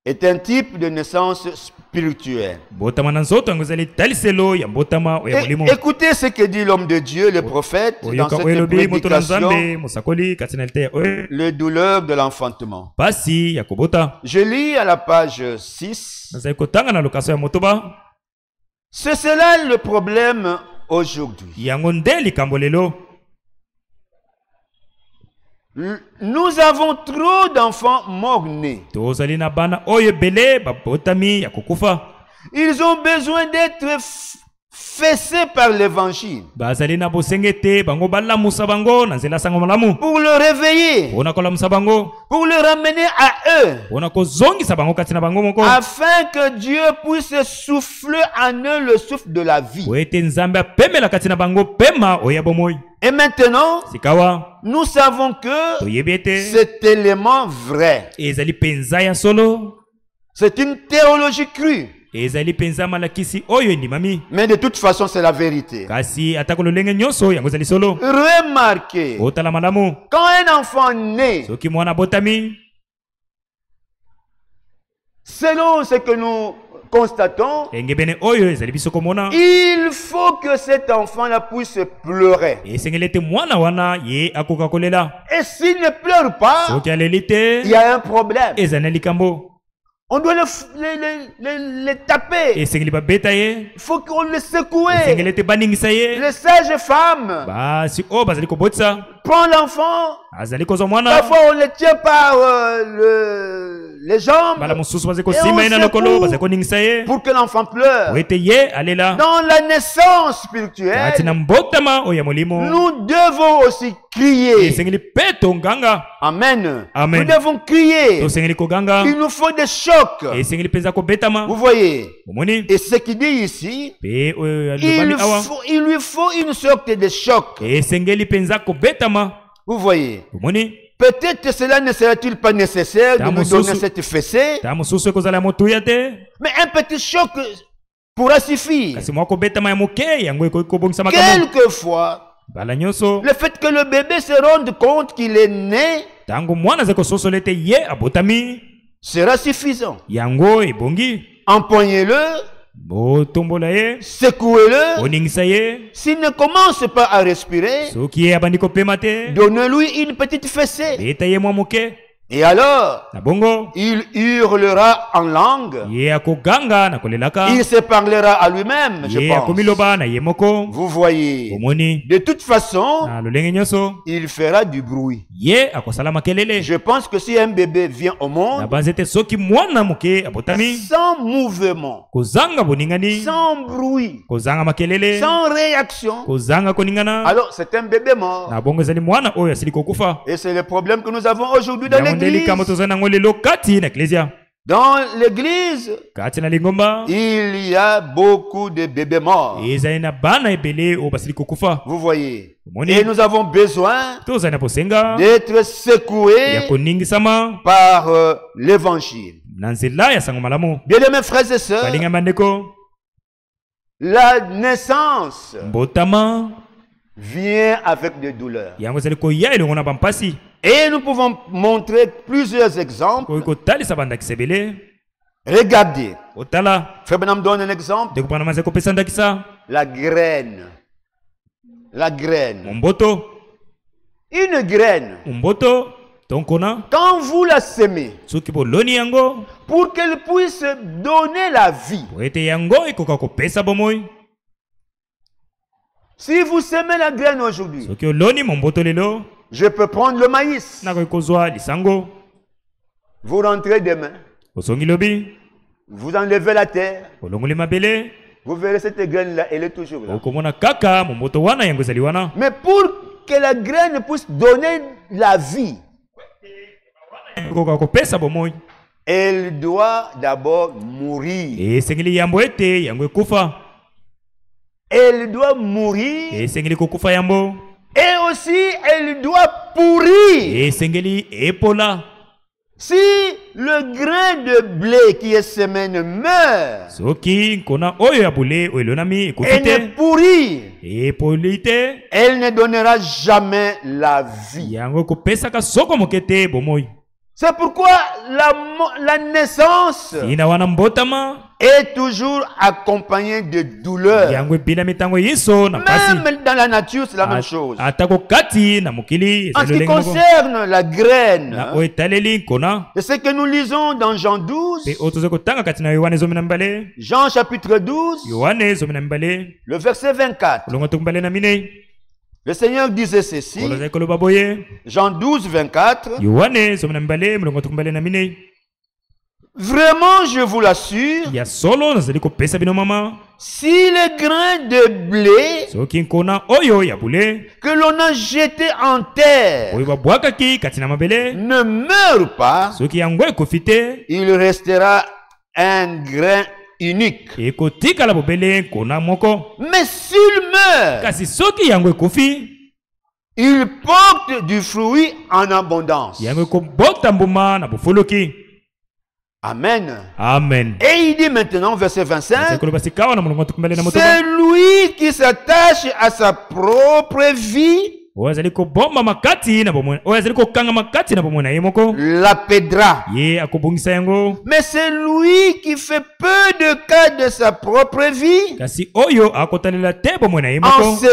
est un type de naissance spirituelle.
botama na nzoto yango ezali taliselo ya botama oya molimo.
Écoutez ce que dit l'homme de Dieu, le prophète, dans
oyoka
cette
oyelobi moto na
prédication,
nzambe mosakoli kati na lite oyo
le douleur de l'enfantement.
pasi ya kobota.
Je lis à la page 6.
nazali kotanga na lokaso ya motoba.
C'est cela le problème aujourd'hui.
yango nde likambo lelo.
Nous avons trop d'enfants morts-nés.
tozali na bana oyo ebele babotami ya kokufa.
Ils ont besoin d'être fessés par l'évangile
bazali na bosenge te bango balamusa bango na nzela sango malamu
pour le réveiller,
mpona kolamusa bango
pour le ramener à eux,
mpona kozongisa bango kati na bango moko
afin que Dieu puisse souffler en eux le souffle de la vie.
po ete nzambe apemela kati na bango pema oyo ya bomoi.
Et maintenant,
sikawa
nous savons que
toyebi ete
cet élément vrai,
ezali penza ya solo,
c'est une théologie crue,
ezali penza malakisi oyo endimami,
mais de toute façon c'est la vérité.
kasi atako lolenge nyonso yango ezali solo.
Remarquez,
otala malamu
quand un enfant naît,
soki mwana botami
selon ce que nous constatons,
enge bene oyo ezali biso komona
il faut que cet enfant-là puisse pleurer.
esengeli ete mwana wana ye akoka kolela.
Et s'il ne pleure pas,
soki aleli te
il y a un problème.
ezali na likambo.
On doit les taper.
esengeli babeta ye,
Il faut qu'on les secoue.
esengeli ete baningisa ye.
Les sages femmes
basi oyo bazali kobotisa
prennent l'enfant.
azali kozwa mwana
Parfois on le tient par les jambes
bala mosusu bazali
Et on
kosima ye na lokolo
secoue.
bazali koningisa ye
pour que l'enfant pleure.
po ete ye alela.
Dans la naissance
kati
spirituelle,
na mbotama oyo ya molimo
nous devons aussi crier.
esengeli mpe tonganga.
Amen.
Amen.
Nous devons crier.
tosengeli koganga,
Il nous faut des chocs.
esengeli mpenza kobetama.
Vous voyez.
omoni
Et ce qu'il dit ici,
mpe oyo alobami awa
il lui faut une sorte de choc.
esengeli mpenza kobetama.
Vous voyez.
omoni
Peut-être cela ne serait-il pas nécessaire de
Dans
nous
mon
donner
sous-
cette fessée,
ta mosusu ekozala ya motuya te,
mais un petit choc pourra suffire.
kasi mwa kobetama ya moke yango ekoki kobongisa makambo.
Quelquefois,
bala nyonso
le fait que le bébé se rende compte qu'il est né
ntango mwana azali kososola ete ye abotami
sera suffisant.
yango ebongi.
Empoignez-le,
botombola ye,
secouez-le.
boningisa ye.
S'il ne commence pas à respirer,
soki ye abandi kopema te,
donnez-lui une petite fessée.
beta ye mwa moke.
Et alors,
na bongo
il hurlera en langue.
ye akoganga na kolelaka,
Il se parlera à lui-même, je
ye
pense.
akomiloba na ye moko.
Vous voyez.
omoni
De toute façon,
na lolenge nyonso
il fera du bruit.
ye akosala makelele.
Je pense que si un bébé vient au
na
monde
banza ete soki mwana moke abotami
sans mouvement,
kozanga boningani,
sans bruit,
kozanga makelele,
sans réaction,
kozanga koningana,
alors c'est un bébé mort.
na bongo ezali mwana oyo asili kokufa.
Et c'est le problème que nous avons aujourd'hui dans
yango nde
l'église.
likambo tozali nango lelo kati na eklesia.
Dans l'église,
kati na lingomba
il y a beaucoup de bébés morts.
ezali na bana ebele oyo basili kokufa.
Vous voyez.
Omoni
Et nous avons besoin
tozali na bosenga
d'être secoués
ya koningisama
par l'évangile.
na nzela ya sango malamu.
Bien-aimés frères et sœurs,
balinga bandeko,
la naissance
mbotama
vient avec des douleurs.
yango ezali koya elongo na bampasi.
Et nous pouvons montrer plusieurs exemples.
koki kotalisa bandakisa ebele.
Regardez.
otala
Frère Branham donne un exemple.
ndeko pana mazali kopesa ndakisa
La graine. La graine.
momboto.
Une graine.
momboto tonkona
Quand vous la semez,
soki boloni yango
pour qu'elle puisse donner la vie.
po ete yango ekoka kopesa bomoi.
Si vous semez la graine aujourd'hui,
soki oloni momboto lelo
je peux prendre le maïs.
nakoki kozwa lisango,
Vous rentrez demain.
osongi lobi,
Vous enlevez la terre.
olongoli mabele,
Vous verrez cette graine-là, elle est toujours là.
okomona kaka momboto wana yango ezali wana.
Mais pour que la graine puisse donner la vie,
ekoka kopesa bomoi,
elle doit d'abord mourir.
esengeli yambo ete yango ekufa.
Elle doit mourir
esengeli kokufa yambo,
et aussi elle doit pourrir.
esengeli epola.
Si le grain de blé qui est semé meurt,
soki nkona oyo ya bule oyo elonami
elle
ekufite
ne pourrit,
epolite
elle ne donnera jamais la vie.
yango ekopesaka soko moke te bomoi.
C'est pourquoi la naissance
ina wana mbotama
est toujours accompagnée de douleur.
yango ebila mitango yiso na pasi.
Même dans la nature, c'est la même chose.
atako kati na mokili
En ce qui concerne la graine,
na oyo etaleli nkona
c'est ce que nous lisons dans Jean 12,
pe oyo toza kotanga kati na yohane zomi na mibale
Jean chapitre 12,
yohane zomi na mibale
le verset 24.
kolongo to mibale na minei
Le Seigneur disait ceci,
kolozali koloba boye
Jean 12, 24.
yohane zomi na mibale molongo to mibale na minei.
Vraiment, je vous l'assure,
ya solo nazali kopesa bino mama
si le grain de blé
soki nkona oyo ya bule
que l'on a jeté en terre
oyo babwakaki kati na mabele
ne meurt pas,
soki yango ekofi te
il restera un grain unique.
ekotikala bobele nkona moko.
Mais s'il meurt,
kasi soki yango ekofi
il porte du fruit en abondance.
yango ekobota mbuma na bofoloki.
Amen.
Amen.
Et il dit maintenant, verset 25,
c'est
c'est lui qui s'attache à sa propre vie, l'appellera. Mais c'est lui qui fait peu de cas de sa propre vie, en ce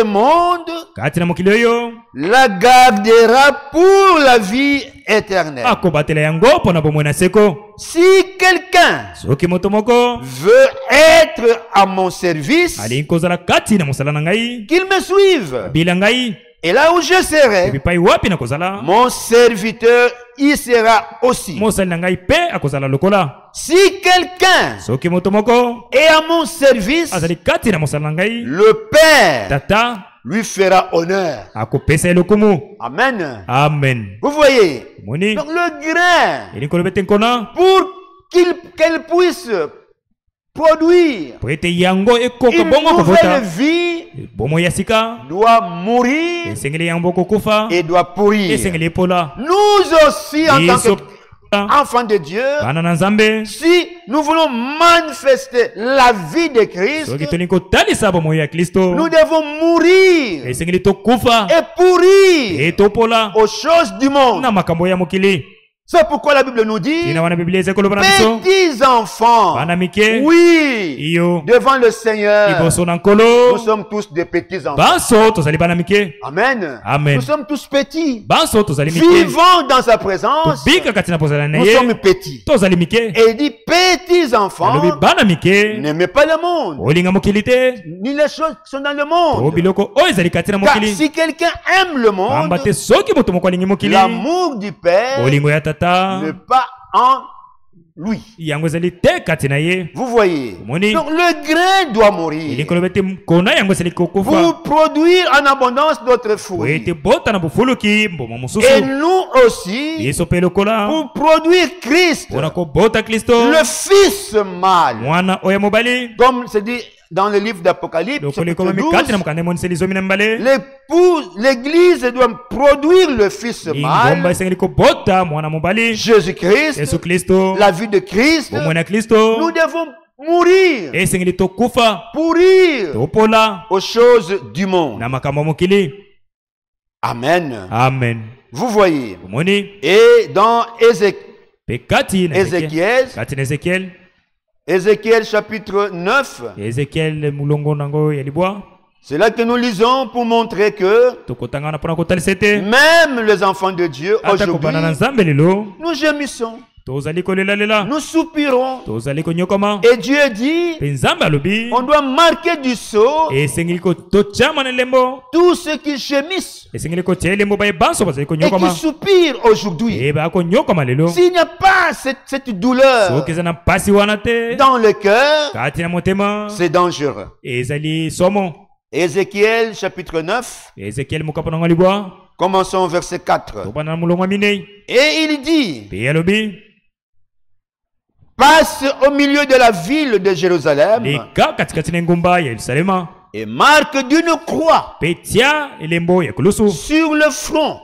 monde, la gardera pour la vie éternelle. Si quelqu'un veut être à mon service, qu'il me suive. Et là où je serai, mon serviteur y sera aussi. Si quelqu'un est à mon service, le Père lui fera honneur. Amen.
Amen.
Vous voyez, donc le grain, pour qu'elle puisse produire une nouvelle vie, doit mourir et doit pourrir. Nous aussi, en tant qu'enfants de Dieu, si nous voulons manifester la vie de Christ, nous devons mourir et pourrir aux choses du monde. C'est pourquoi la Bible nous dit, petits enfants, oui, devant le Seigneur, nous sommes tous des petits enfants. Amen.
Amen.
Nous sommes tous petits. Vivons dans sa présence. Nous sommes petits. Et il dit, petits enfants, n'aimez pas le monde, ni les choses qui sont dans le monde. Car si quelqu'un aime le monde, l'amour du Père n'est pas en lui. Vous voyez. Donc le grain doit mourir pour produire en abondance d'autres fruits. Et nous aussi pour produire Christ, le Fils mâle. Comme c'est dit dans le livre d'Apocalypse, l'Église doit produire le Fils mâle, Jésus-Christ, la vie de Christ. Nous devons mourir, pourrir aux choses du monde. Amen.
Amen.
Vous voyez. Et dans Ézéchiel chapitre 9, c'est là que nous lisons pour montrer que même les enfants de Dieu aujourd'hui, nous gémissons, nous soupirons. Et Dieu dit, on doit marquer du sceau tous ceux qui gémissent et qui soupirent aujourd'hui. S'il n'y a pas cette douleur dans le cœur, c'est dangereux. Ézéchiel chapitre 9, commençons au verset 4. Et il dit, passe au milieu de la ville de Jérusalem et marque d'une croix sur le front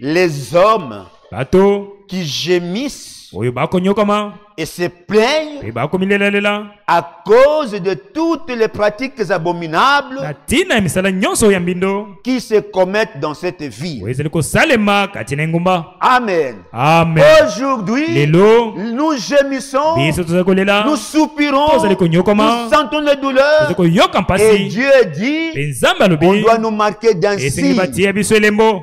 les hommes
bato
qui gémissent
oyo bakonyokama
et se plaignent
pe bakomilelela
à cause de toutes les pratiques abominables
na tina ya misala nyonso ya mbindo
qui se commettent dans cette vie.
oyo ezali kosalema kati na engumba.
Amen.
Amen.
Aujourd'hui,
Lelo
nous gémissons,
biso tozali kolela
nous soupirons,
tozali konyokama
nous sentons les douleurs.
tozali koyoka
Et
mpasi
Dieu dit,
pe nzambe
on
alobi
doit nous marquer d'un
esengi
signe.
batia biso elembo.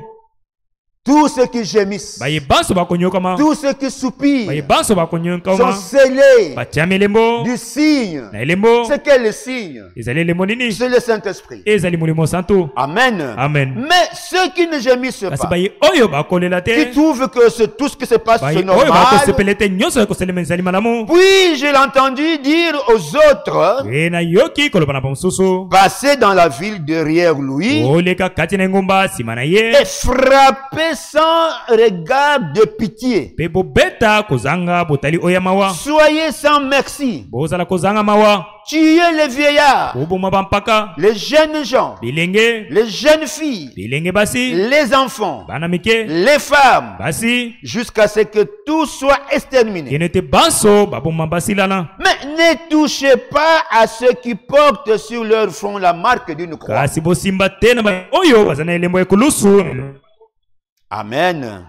Tous ceux qui gémissent,
baye banso bakonyokama
tous ceux qui
baye
soupirent,
banso
sont
bakonyokama
scellés
batiama elembo
du signe.
na elembo.
C'est quel le signe?
Ezali elembo nini?
C'est le Saint-Esprit.
Ezali molimo santo.
Amen.
Amen.
Mais ceux qui ne gémissent
Kasi
pas,
baye oyo bakolela
qui
te
trouvent que c'est tout ce qui se passe,
baye
c'est
oyo
normal.
bakosepele te nyonso ya koselema ezali malamu.
Puis je l'ai entendu dire aux autres,
E nayoki koloba na bamosusu
passer dans la ville derrière lui
oleka kati na engumba nsima na ye
et frapper sans regard de pitié.
mpe bobeta kozanga botali oyo ya mawa.
Soyez sans merci.
Bozala kozanga mawa
Tuez les vieillards,
boboma bampaka
les jeunes gens,
bilenge
les jeunes filles,
bilenge basi
les enfants,
bana mike
les femmes,
basi
jusqu'à ce que tout soit exterminé.
kene te banso baboma basilana.
Mais ne touchez pas à ceux qui portent sur leur front la marque d'une croix.
kasi bosimba te na baye oyo baza na elembo ya ekulusu.
Amen.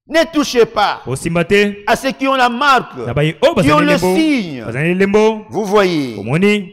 Ne touchez pas
bosimba te
à ceux qui ont la marque,
na baye oyo
qui
baza
ont
na
le
elembo
signe.
baza na elembo.
Vous voyez.
omoni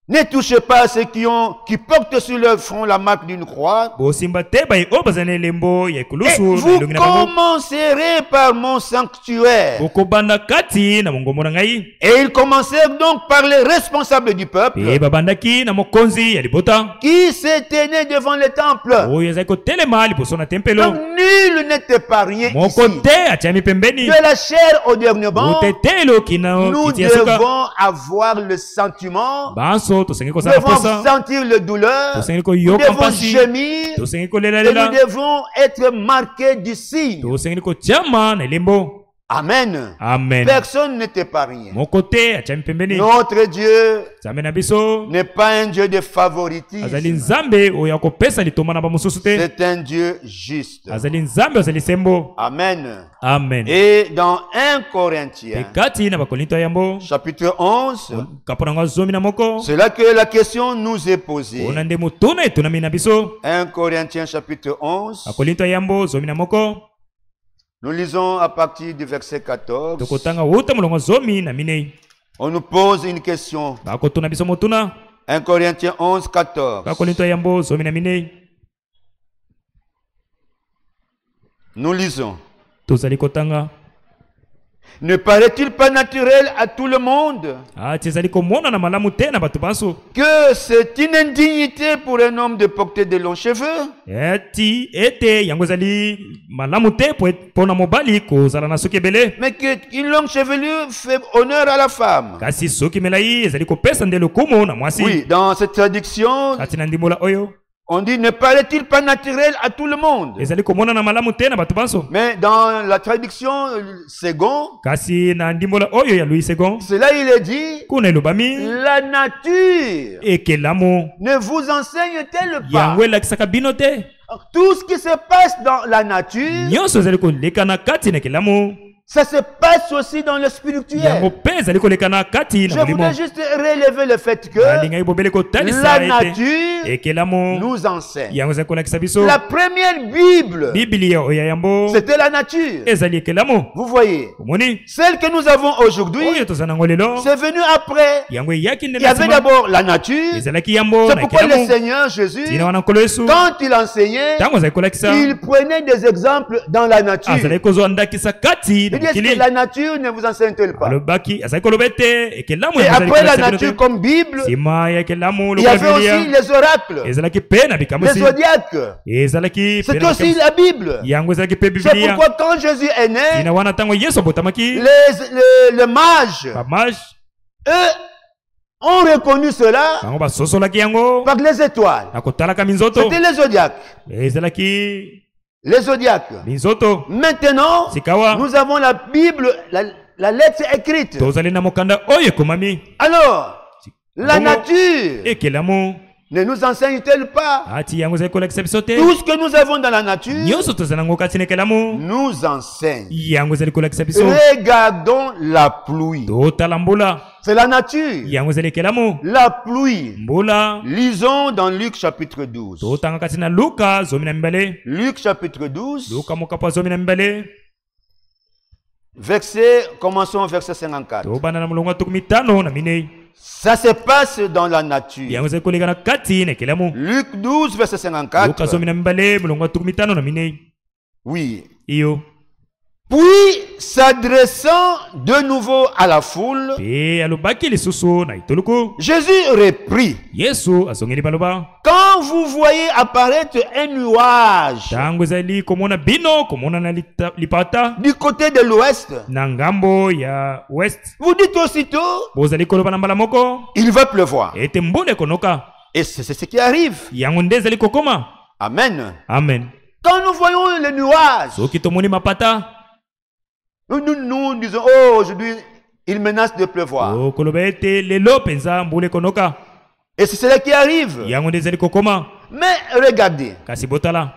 Ne touchez pas à ceux qui portent sur leur front la marque d'une croix.
bosimba te baye oyo baza na elembo ya
Et
ekulusu
vous
na elongi na bango.
commencerez par mon sanctuaire.
bokobanda kati na mongombo na ngai.
Et ils commencèrent donc par les responsables du peuple
pe babandaki na mokonzi ya libota
qui se tenaient devant le temple.
oyo ezali kotelema liboso na tempelo.
Donc nul n'était épargné
moko
ici.
te atiami pembeni.
De la chair au dernier banc,
botetelo kina
nous
kiti ya suka.
devons avoir le sentiment,
banso tosengi
nous
kozala
devons
posa
sentir le douleur,
tosengi
nous
koyoka
devons
mpasi
gémir
tosengi
et nous
kolelalela
devons être marqués du signe.
tosengi kotiama na elembo.
Amen.
Amen.
Personne n'est épargné.
moko te atiami pembeni.
Notre Dieu
nzambe na biso
n'est pas un Dieu de favoritisme.
azali nzambe oyo akopesa litoma na bamosusu te.
C'est un Dieu juste.
azali nzambe azali sembo.
Amen.
Amen.
Et dans 1
pe
Corinthiens,
kati na bakorinto ya yambo
chapitre 11,
kapo nango zomi na moko
c'est là que la question nous est posée.
ona nde motuna etunami na biso.
1 Corinthiens chapitre 11,
bakorinto ya yambo zomi na moko
nous lisons à partir du verset 14.
tokotanga wuta molongo zomi na minei.
On nous pose une question.
bakotuna biso motuna.
1 Corinthiens 11, 14.
bakorinto ya yambo zomi na minei.
Nous lisons.
tozali kotanga.
Ne paraît-il pas naturel à tout le monde
ati ezali komona na malamu te na bato banso
que c'est une indignité pour un homme de porter de longs cheveux?
ati ete yango ezali malamu te mpo na mobali kozala na suki ebele.
Mais qu'une longue chevelure fait honneur à la femme.
kasi suki milai ezali kopesa nde lokumu na mwasi.
Oui, dans cette traduction,
kati na ndimbola oyo
on dit ne paraît-il pas naturel à tout le monde?
ezali komona na malamu te na bato banso.
Mais dans la traduction second,
kasi na ndimbola oyo ya Louis II
c'est là il est dit,
kuna elobami
la nature
ekelamu
ne vous enseigne-t-elle pas?
yango elakisaka bino te.
Tout ce qui se passe dans la nature,
nyonso ezali kolekana kati na ekelamu
ça se passe aussi dans le spirituel.
yango mpe ezali kolekana kati
Je
na molimo.
voudrais juste relever le fait que
alingai bobele
la
kotalisa ete
nature
ekelamu
nous enseigne.
yango ezali kolakisa biso.
La première Bible,
biblia oyo ya yambo
c'était la nature.
ezali ekelamu.
Vous voyez,
omoni
celle que nous avons aujourd'hui,
oyo toza nango lelo
c'est venu après.
yango eyaki nde
Il y avait d'abord la nature.
ezalaki yambo
C'est
na
pourquoi le
ekelamu.
Seigneur Jésus,
tina wana nkolo yesu
quand il enseignait,
ntango azali kolakisa
il prenait des exemples dans la nature.
azali kozwa ndakisa kati na
Il dit, est-ce que
mokili
la nature ne vous enseigne-t-elle pas?
alobaki azali koloba ete ekelamu
Et
yango ezali
après la
kolakisa bino
nature
te.
comme Bible,
nsima ya ekelamu
il y
lokola
avait aussi
biblia
les oracles,
ezalaki mpe na
les
bikamusi
zodiaques.
ezalaki mpe
C'est
na
aussi
bikamusi.
la Bible.
yango ezalaki mpe
C'est
biblia.
pourquoi quand Jésus est né,
tina wana ntango yesu abotamaki
les mages,
bamage
eux, ont reconnu cela
bango basosolaki yango
par les étoiles.
na kotalaka minzoto.
C'était les zodiaques.
ezalaki
Les zodiaques.
minzoto.
Maintenant,
sikawa
nous avons la Bible, la lettre écrite.
tozali na mokanda oyo ekomami
Alors, la
Bongo.
nature
ekelamu
ne nous enseigne-t-elle pas?
ati yango ezali kolakisa biso te
Tout ce que nous avons dans la nature
nyonso tozali nango kati na ekelamu
nous enseigne.
yango ezali kolakisa biso
Regardons la pluie.
totala mbula
C'est la nature.
yango ezali ekelamu
La pluie.
mbula
Lisons dans Luc chapitre 12.
totanga kati na luka 12
Luc chapitre 12,
luka mokapo 12
commençons au verset 54.
tobanda na mulongo tuku 5 na minei
Ça se passe dans la nature.
yango ezali koleka na kati na ekelamu
Luc 12, verset
luka
54.
12 mulongo tuku 5 na minei
Oui.
iyo
Puis, s'adressant de nouveau à la foule,
pe alobaki lisusu na itoluku
Jésus reprit.
yesu azongeli baloba
Quand vous voyez apparaître un nuage
ntango ezali komona bino komona na lipata
du côté de l'ouest,
na ngambo ya west
vous dites aussitôt,
bozali koloba na mbala moko
il va pleuvoir.
ete mbula ekonoka
Et c'est ce qui arrive.
yango nde ezali kokoma
Amen.
amen
Quand nous voyons le nuage,
soki tomoni mapata
nous disons, oh, aujourd'hui, il menace de pleuvoir.
okoloba ete lelo mpenza mbula ekonoka
Et c'est cela qui arrive.
yango nde ezali kokoma
Mais regardez,
kasi botala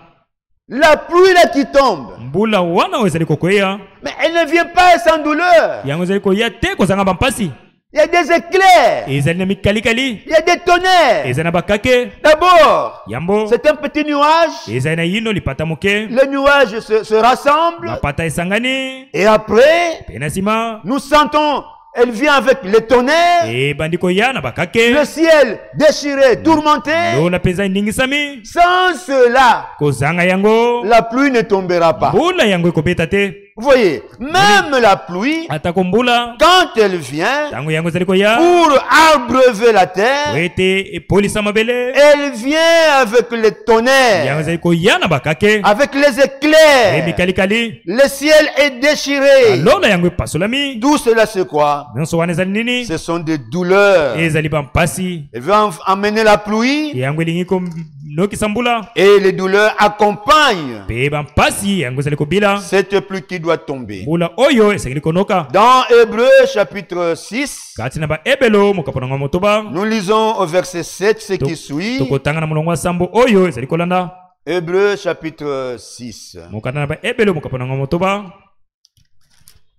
la pluie là qui tombe,
mbula wana oyo ezali kokwea
mais elle ne vient pas sans douleur.
yango ezali koya te kozanga bampasi
Il y a des éclairs,
ezali na mikalikali
il y a des tonnerres.
ezali na bakake
D'abord,
yambo
c'est un petit nuage.
ezali na yino lipata moke
Le nuage se rassemble.
mapata esangani
Et après,
pe na nsima
nous sentons, elle vient avec les tonnerres.
ebandi koya na bakake
Le ciel déchiré, tourmenté.
lola mpenza eningisami
Sans cela,
kozanga yango
la pluie ne tombera pas.
mbula yango ekobeta te
Vous voyez, même la pluie,
atako mbula
quand elle vient
ntango yango ezali koya
pour abreuver la terre,
ete epolisa mabele
elle vient avec les
yango
tonnerres,
ezali koya na bakake
avec les éclairs.
emikalikali
Le ciel est déchiré.
lola yango epasolami
D'où cela se quoi?
nyonso wana ezali nini
Ce sont des douleurs.
ezali bampasi
Elle veut emmener la pluie
yango elingi konokisa mbula
et les douleurs accompagnent
pe bampasi yango ezali kobila
cette pluie qui doit tomber.
mbula oyo esengeli konoka
Dans Hébreux chapitre 6,
kati na baebelo mokapo nango motoba
nous lisons au verset 7 ce qui suit.
tokotanga na molongo ya sambo oyo ezali kolanda
Hébreux chapitre 6.
mokanda na baebelo mokapo nango motoba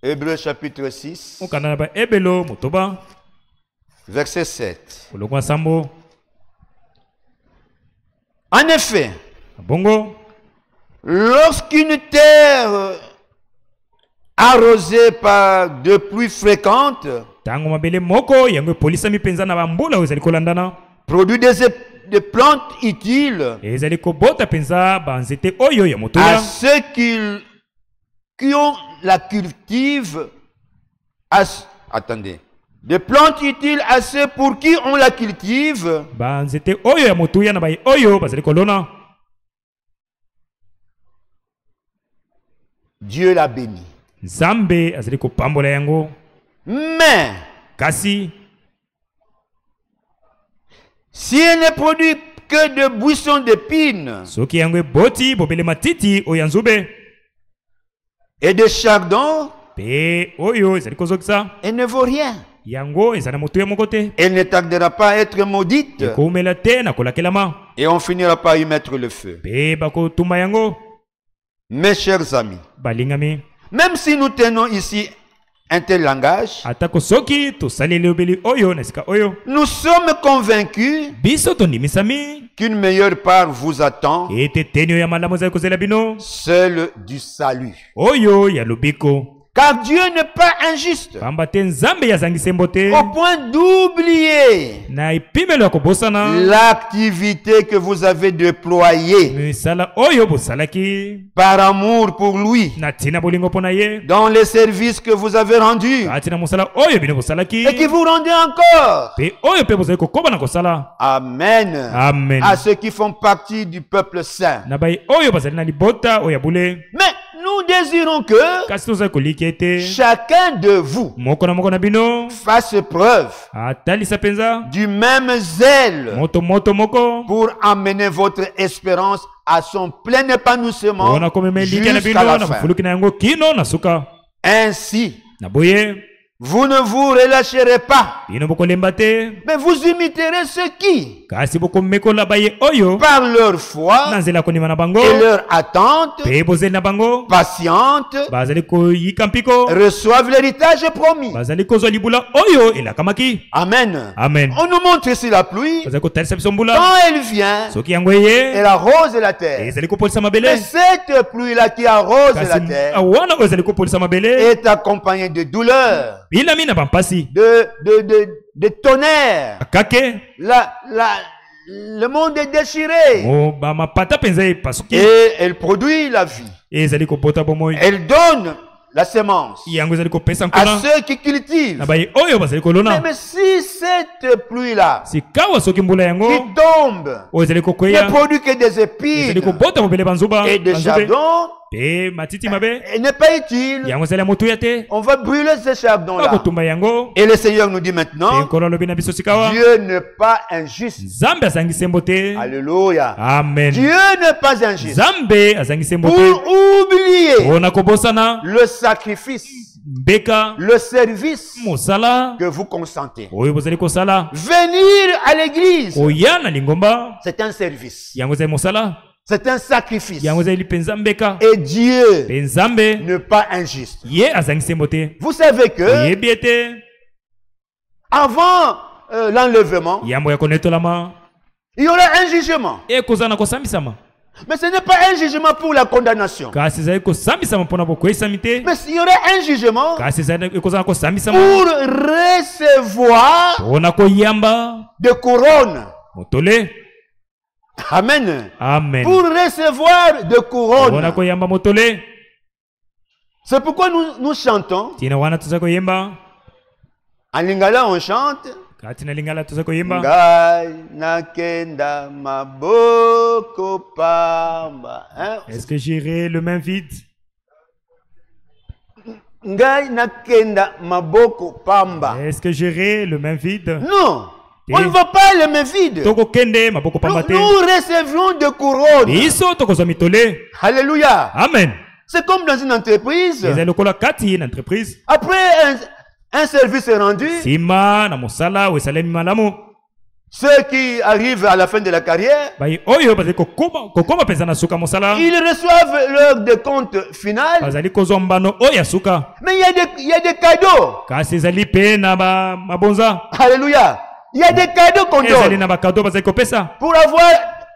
Hébreux chapitre 6,
mokanda na baebelo motoba
verset 7.
molongo ya sambo
En effet,
bongo
lorsqu'une terre arrosée par de pluies fréquentes
ntango mabele moko yango epolisami mpenza na bambula oyo ezali kolandana
produit des plantes utiles
ezali kobota mpenza banzete oyo ya
à
motoya
ceux qui ont la cultive. Attendez. Des plantes utiles à ceux pour qui on la cultive.
banzete oyo ya motuya na bai oyo bazali kolona
Dieu l'a béni.
nzambe azali kopambola yango
Mais
kasi
si elle ne produit que de buissons d'épines
soki yango eboti bobele matiti oyo ya nzube
et de chardons,
pe oyo ezali kozokisa
elle ne vaut rien.
yango ezali na motuya moko te
Elle ne tardera pas à être maudite
ekoumela te na kolakelama
et on finira par y mettre le feu.
pe bakotumba yango
Mes chers amis,
balingami
même si nous tenons ici un tel langage,
atako soki tosali elobeli oyo na esika oyo
nous sommes convaincus
biso tondimisami
qu'une meilleure part vous attend,
ete teni oyo ya malamu ezali kozela bino
celle du salut.
oyo ya lobiko
Car Dieu n'est pas injuste
pamba te nzambe yazangisa embo te
au point d'oublier
na epimelo ya kobosana
l'activité que vous avez déployée
misala oyo bosalaki
par amour pour lui
na ntina bolingo mpo na ye
dans les services que vous avez rendus
kati na mosala oyo bino bosalaki
et qui vous rendez encore.
pe oyo mpe bozali kokoba na kosala
Amen.
amen
À ceux qui font partie du peuple saint.
na bai oyo bazali na libota oyo ya bule
Mais nous désirons que
kasi tozali koliki ete
chacun de vous
moko na bino
fasse preuve
atalisa mpenza
du même zèle
moto moko
pour amener votre espérance à son plein épanouissement
mpona komema elike na
jusqu'à
bino
la
na
fin.
mafuluki na yango kino na suka
Ainsi,
na boye
Vous ne vous relâcherez pas,
bino bokolemba te
mais vous imiterez ceux qui,
kasi bokomekola baye oyo
par leur foi
na nzela ya kondima na bango
et leur attente
mpe bozeli na bango
patiente,
bazali koyika mpiko
reçoivent l'héritage promis.
bazali kozwa libula oyo elakamaki.
Amen.
Amen.
On nous montre ici la pluie.
bazali kotalisa biso mbula
Quand elle vient,
soki yango eye
elle arrose la terre.
ezali kopolisa mabele
Mais cette pluie-là qui arrose la
kasi
terre
wana oyo ezali kopolisa mabele
est accompagnée de douleurs,
bilami na bampasi
de tonnerre.
akake
Le monde est déchiré.
bamapata mpenza epasuki
Et elle produit la vie.
ezali kobota bomoi
Elle donne la sémence
yango ezali kopesa
à
nkona
ceux qui cultivent.
na baye oyo bazali kolona
Mais si cette pluie-là
sikawa soki mbula yango
qui tombe
oyo ezali
ne
kokweya
produit que des
ezali
épines
kobota mobele banzuba
et des
banzube
chardons,
mpe matiti mabe
elle n'est pas utile.
yango ezali ya motuya te
On va brûler ces chardons-là.
bakotumba yango
Et le Seigneur nous dit
mpe
maintenant,
nkolo alobi na biso sikawa
Dieu n'est pas injuste.
nzambe azangi sembo te.
Alléluia.
Amen.
Dieu n'est pas injuste.
nzambe azangi sembo
Pour
te
oublier
mpona kobosana
le sacrifice,
mbeka
le service
mosala
que vous consentez.
oyo bozali kosala
Venir à l'église,
koya na lingomba
c'est un service.
yango ezali mosala
C'est un sacrifice.
yango ezali mpenza mbeka
Et Dieu
mpe nzambe
n'est pas injuste.
ye azangi sembo te.
Vous savez que
oyebi ete
avant l'enlèvement,
yambo ya konetolama
il y aura un jugement.
ekozala na kosambisama
Mais ce n'est pas un jugement pour la condamnation.
kasi ezali kosambisama mpona bokweyisami te
Mais il y aura un jugement
kasi ekozala na kosambisama
pour recevoir
mpona koyamba
des couronnes.
motole.
Amen.
Amen.
Pour recevoir des
mpona
couronnes.
koyamba motole.
C'est pourquoi nous chantons.
tina wana toza koyemba
En lingala, on chante.
kati na lingala toza koyemba
Ngai nakenda maboko pamba. Hein?
est-ce que j'irai le main vide?
Ngai nakenda maboko pamba.
Est-ce que j'irai le main vide?
Non. On ne va pas les mains vides.
tokokende maboko pamba te.
Nous recevrons des couronnes.
biso tokozwa mitole.
Alléluia.
Amen.
C'est comme dans une entreprise.
ezali lokola kati na entreprise
Après un service rendu,
nsima na mosala oyo esalemi malamu
ceux qui arrivent à la fin de la carrière,
baye oyo bazali kokoma mpenza na suka mosala
ils reçoivent leur décompte final.
bazali kozwa mbano oyo ya suka
Mais il y a des cadeaux.
kasi ezali mpe na mabonza
Alléluia. Il y a des cadeaux qu'on
ezali
donne
na bakado bazali kopesa
pour avoir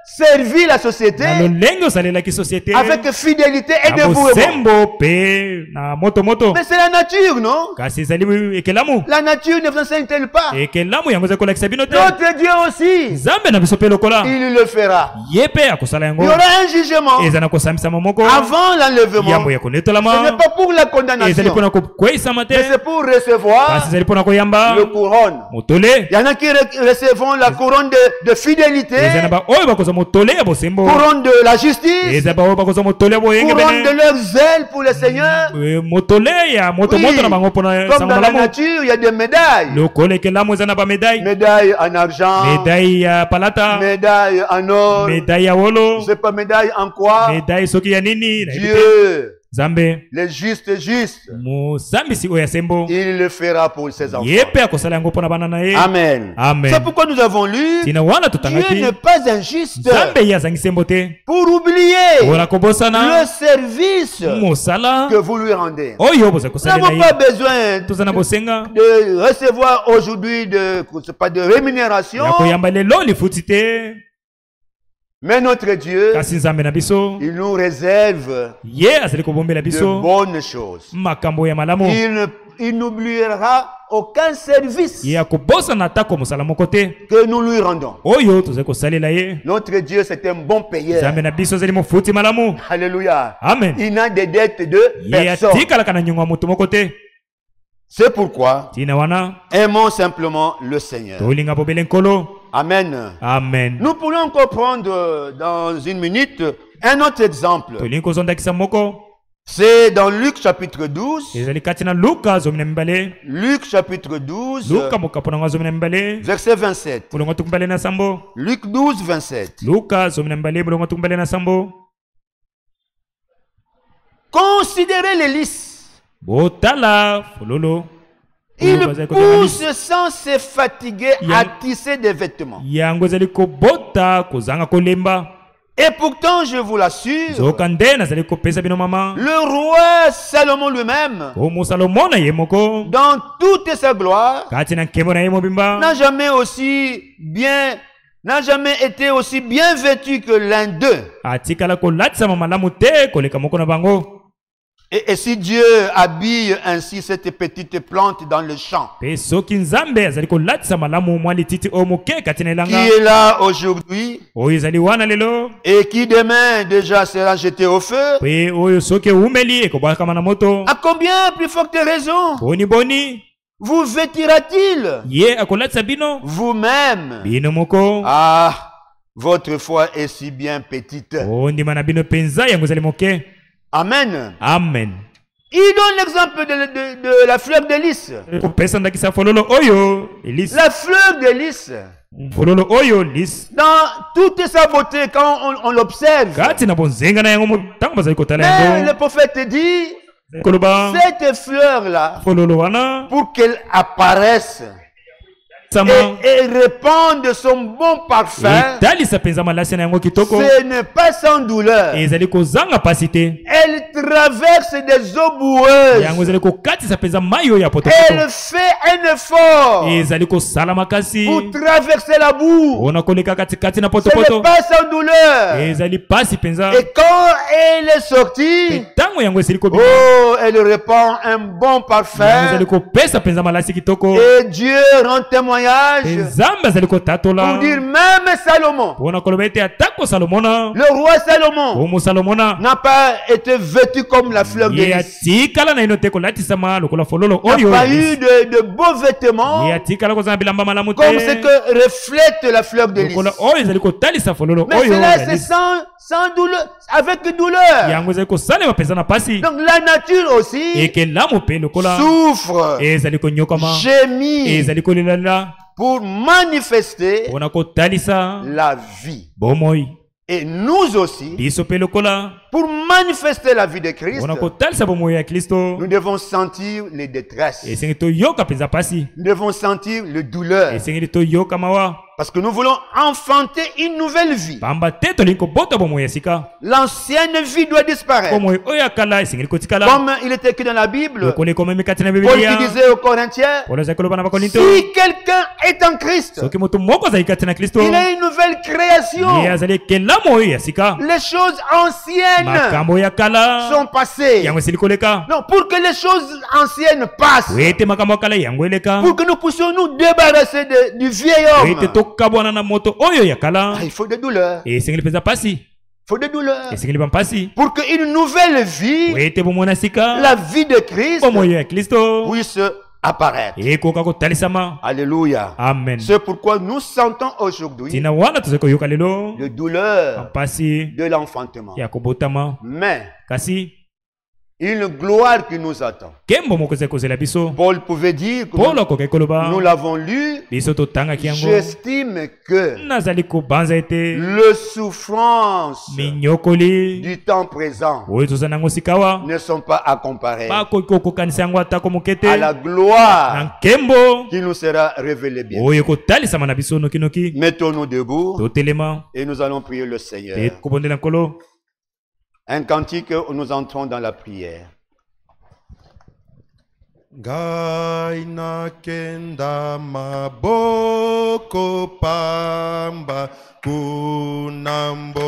servi la société
na lolenge osalelaki société
avec fidélité et
na
dévouement.
bosembo mpe na moto
Mais c'est la nature, non?
kasi ezali ekelamu
La nature ne vous enseigne-t-elle pas?
ekelamu yango ezali kolakisa bino te.
Notre Dieu aussi,
nzambe na biso mpe lokola
il le fera.
ye mpe akosala
Il
yango
y aura un jugement
eza na kosambisama moko
avant l'enlèvement.
yambo ya
Ce
konetolama
n'est pas pour la
ezali
condamnation,
mpona kokweyisama te
mais c'est pour recevoir
kasi ezali mpona koyamba
le couronne.
motole.
Il y en a qui recevront la couronne de fidélité,
eza na baoyo bakozwa motole ya bosembo
couronne de la justice,
eza baoyo bakozwa motole ya
couronne de
boyengebene
leur zèle pour le Seigneur.
motole ya motomoto na bango mpona
Comme
sango
dans la
malamu
nature, il y a des médailles.
lokola ekelamu eza na bamedaille
Médaille en argent,
medaille ya palata
médaille en or,
medaille ya wolo
je sais pas, médaille en quoi.
medaille soki ya nini nayebi te.
Dieu,
nzambe
le juste,
mosambisi oyo ya sembo
il le fera pour ses enfants.
ye mpe akosala yango mpona bana na ye.
Amen.
Amen.
C'est pourquoi nous avons lu,
tina wana
Dieu
totangaki
n'est pas injuste
nzambe ye azangi sembo te
pour oublier
mpona kobosana
le service
mosala
que vous lui rendez.
oyo boza
Nous
kosalela
n'avons pas
ye
besoin
toza na bosenga
de recevoir aujourd'hui de rémunération,
ya koyamba lelo lifuti te
mais notre Dieu,
kasi nzambe na biso
il nous réserve
ye azali kobombela
de
biso
bonnes choses.
makambo ya malamu
Il n'oubliera aucun service
ye akobosana atako mosala moko te
que nous lui rendons.
oyo tozali kosalela ye.
Notre Dieu, c'est un bon payeur.
nzambe na biso azali mofuti malamu.
Alléluia.
Amen.
Il n'a des dettes de
ye
personne.
atikalaka na nyongo ya moto moko te.
C'est pourquoi
tina wana
aimons simplement le Seigneur.
tolinga bobele nkolo.
Amen.
Amen.
Nous pourrions encore prendre dans une minute un autre exemple.
tolingi kozondakisa moko
C'est dans Luc chapitre 12.
ezali kati na luka zomi na mibale.
Luc chapitre 12,
luka mokapo nango zomi na mibale
verset 27.
bolongo tuku mibale na sambo.
Luc 12, 27.
luka zomi na mibale bolongo tuku mibale na sambo.
Considérez les lys
botala fololo
Il pousse sans se fatiguer à tisser des vêtements. Et pourtant, je vous l'assure, le roi Salomon lui-même, dans toute sa gloire, n'a jamais été aussi bien vêtu que l'un d'eux. Et si Dieu habille ainsi cette petite plante dans le champ, qui est là aujourd'hui et qui demain déjà sera jeté au feu, à combien plus forte raison vous vêtira-t-il vous-même? Ah, votre foi est si bien petite. Amen.
Amen.
Il donne l'exemple de la fleur de lys. La fleur de lys, dans toute sa beauté, quand on l'observe, le prophète dit, cette fleur-là, pour qu'elle apparaisse et répande son bon parfum, ce n'est pas sans douleur. Elle traverse des eaux boueuses. Elle fait un effort pour traverser la boue. Ce n'est pas sans douleur. Et quand elle est sortie, oh, elle répand un bon parfum. Et Dieu rend témoignage pour dire même Salomon, le roi Salomon, n'a pas été vêtu comme la fleur de lys. Il n'a pas eu de beaux vêtements comme ce que reflète la fleur de lys. Mais cela c'est sans douleur, avec douleur. Donc la nature aussi souffre, gémit pour manifester la vie. Et nous aussi, pour manifester la vie de Christ, nous devons sentir les détresses. Nous devons sentir le douleur. Parce que nous voulons enfanter une nouvelle vie. L'ancienne vie doit disparaître. Comme il est écrit dans la Bible, Paul qui disait aux Corinthiens, si quelqu'un est en Christ, il a une nouvelle création. Les choses anciennes sont passées. Non, pour que les choses anciennes passent, pour que nous puissions nous débarrasser du vieil homme, il faut des douleurs. Il faut des douleurs. Pour qu'une nouvelle vie, la vie de Christ, puisse apparaître. Alléluia.
Amen.
C'est pourquoi nous sentons aujourd'hui le douleur de l'enfantement. Mais une gloire qui nous attend. Paul pouvait dire, nous l'avons lu, j'estime que les souffrances du temps présent ne sont pas à comparer à la gloire qui nous sera révélée bientôt. Mettons-nous debout et nous allons prier le Seigneur. Un cantique où nous entrons dans la prière.
Gaina kenda maboko pamba kunamboka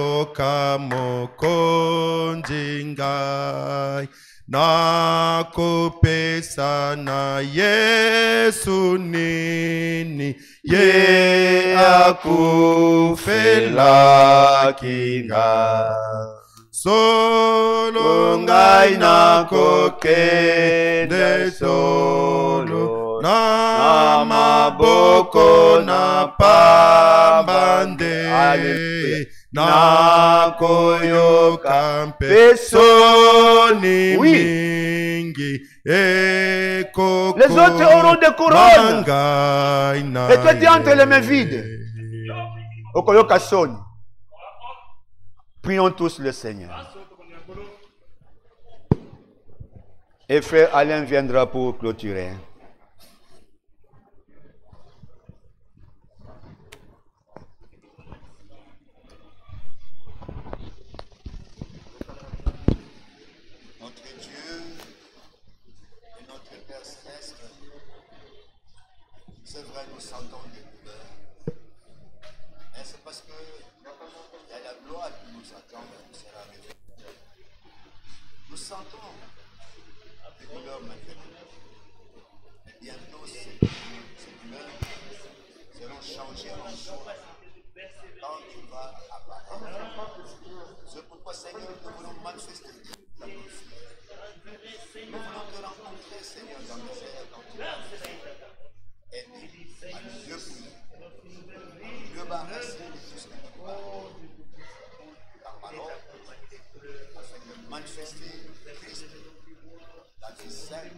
mokonjingai nakopesa na Yesu nini ye akufela kinga solo ngai nakokende solo na maboko na pambande nakoyoka mpesoni mingi ekoko.
Les autres auront des couronnes et toi tu es entre les mains vides. Okoyoka soni. Prions tous le Seigneur. Et frère Alain viendra pour clôturer.
attendent, sera révélé. Nous sentons des douleurs maintenant. Mais bientôt, ces douleurs seront changées en joie quand tu vas apparaître. C'est pourquoi, Seigneur, nous voulons manifester ta gloire. Nous voulons te rencontrer, Seigneur, dans les airs quand tu vas aider à mieux briller, mieux barrasser de tout ce qui nous parle. Ta parole, afin de manifester Christ, la vie sainte et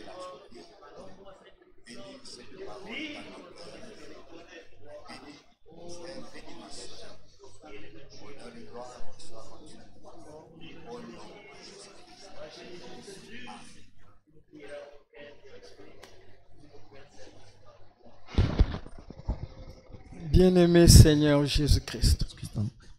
la vie. Bénis cette parole dans nos cœurs. Bénis mon frère, bénis ma soeur. Honneur et gloire soit rendu au nom de Jésus-Christ.
Bien-aimé Seigneur Jésus-Christ,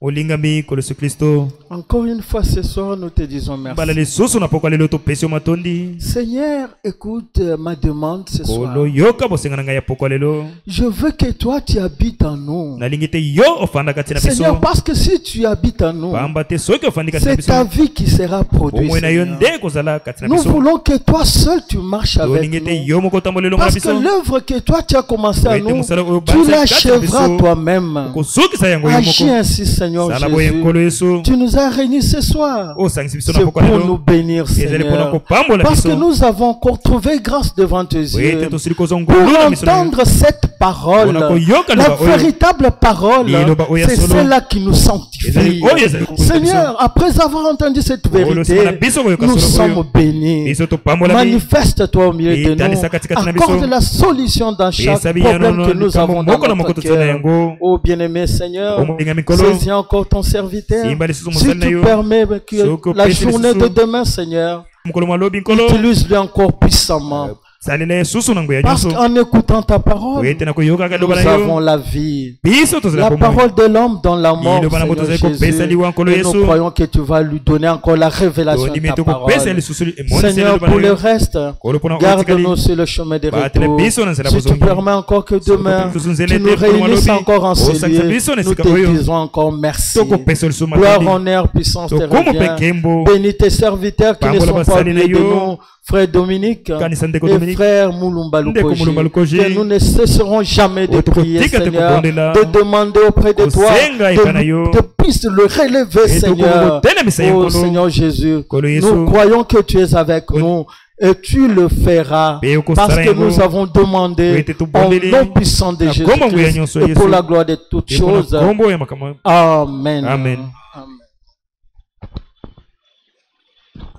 olingami kolo Yesu Kristo
encore une fois ce soir, nous te disons
mbala
merci.
lisusu napoka lelo topesi yo matondi
Seigneur, écoute ma demande ce soir.
kolo yoka bosenga na ngai ya pokwa lelo
Je veux que toi, tu habites en nous.
nalingi te yo ofanda kati na
Seigneur,
biso
parce que si tu habites en nous,
pamba te soki ofandi kati na
c'est
biso
ta vie qui sera produite.
bomoi na yo
Seigneur.
nde kozala kati na
Nous
biso
voulons que toi seul tu marches avec
tolingi te
nous.
yo moko otambola elongo na
Parce que
biso
l'œuvre que toi tu as commencé à
Wete
nous,
musala oyo
tu
banza kati na
l'achèveras
biso
toi-même.
kosukisa yango yo
Agis
moko
ainsi, Seigneur
sala boye
Jésus.
nkolo yesu
Tu nous as réunis ce soir.
osangisi biso
C'est
na
pour
pokwa
nous
lelo
bénir,
ezali mpona
Seigneur.
kopambola
Parce que
biso
nous avons encore trouvé grâce devant tes yeux
wete tosili kozwa
pour
ngolu na miso na yo
entendre cette parole.
mpona koyoka
La
loba oyo
véritable parole,
Liloba oyo
c'est
solo.
celle-là qui nous sanctifie.
Ezali oyo ezali kokuta
Seigneur, après avoir entendu cette
Olo sima na
vérité,
biso koyoka
nous
solo oyo
sommes bénis.
biso topambola
Manifeste-toi au milieu de
Italisa katikati na
nous.
biso.
Accorde la solution dans chaque
Esabi ya
problème
nono
que nous
likambo
avons dans
moko na moko
notre
tozala
cœur.
yango
Oh bien-aimé Seigneur,
omolinga mikolo
saisis encore ton serviteur.
simba lisusu
Si
mosali na
tu
yo
permets que
Soko
la
pesi
journée
lisusu.
de demain, Seigneur,
mokolo malobi nkolo
utilise-le encore puissamment.
salela yesusu na nguya
Parce
nyonso
qu'en écoutant ta parole,
wete na koyokaka
nous
liloba na
avons
yo
la vie.
biso tozala
La
bomoi
parole de l'homme dans la mort,
Liloba na moto
Seigneur
tozali kopesa
Jésus.
liwa nkolo
Et nous
Yesu.
croyons que tu vas lui donner encore la révélation de
tolimi
ta
tokopesa
parole.
lisusu emonisi
Seigneur,
liloba
pour
na
le
yo
reste,
kolo mpona
garde-nous sur le chemin des
Baatele
retours.
biso na nzela
Si tu
bozongi.
permets encore que demain,
Soko nzela
tu
ete
nous
mokolo
réunisses
malobi.
encore en ce
Osangisa
lieu,
biso na
nous
esika
te
oyo.
disons encore merci.
tokopesa lisusu
Gloire,
matondi
honneur, puissance te
tokomo mpe
revient.
nkembo
Bénis tes serviteurs qui ne
Pambola
sont pas
basali na
oubliés de
yo.
nous, frère Dominique
Kanisa Ndeko
et
Dominique.
frère Moulumba
Ndeko Moulumba
Lukoji.
Lukoji.
Que nous ne cesserons jamais de
Otoko
prier,
tika te
Seigneur,
kukondela.
de demander auprès de toi,
Kosenga ekana yo.
de puisse le relever,
Et
Seigneur.
tokotelemisa
Oh
yenkolo.
Seigneur Jésus,
Kolo Yesu.
nous croyons que tu es avec nous. Et tu le feras
Pe okosala
parce que
yango.
nous avons demandé
Wete
au
tobondeli.
nom puissant de
Na kombo nguya
Jésus-Christ
nyonso
et pour
Yesu.
la gloire de toutes
Mpona
choses.
kombo ya makambo
Amen.
Amen.
Amen.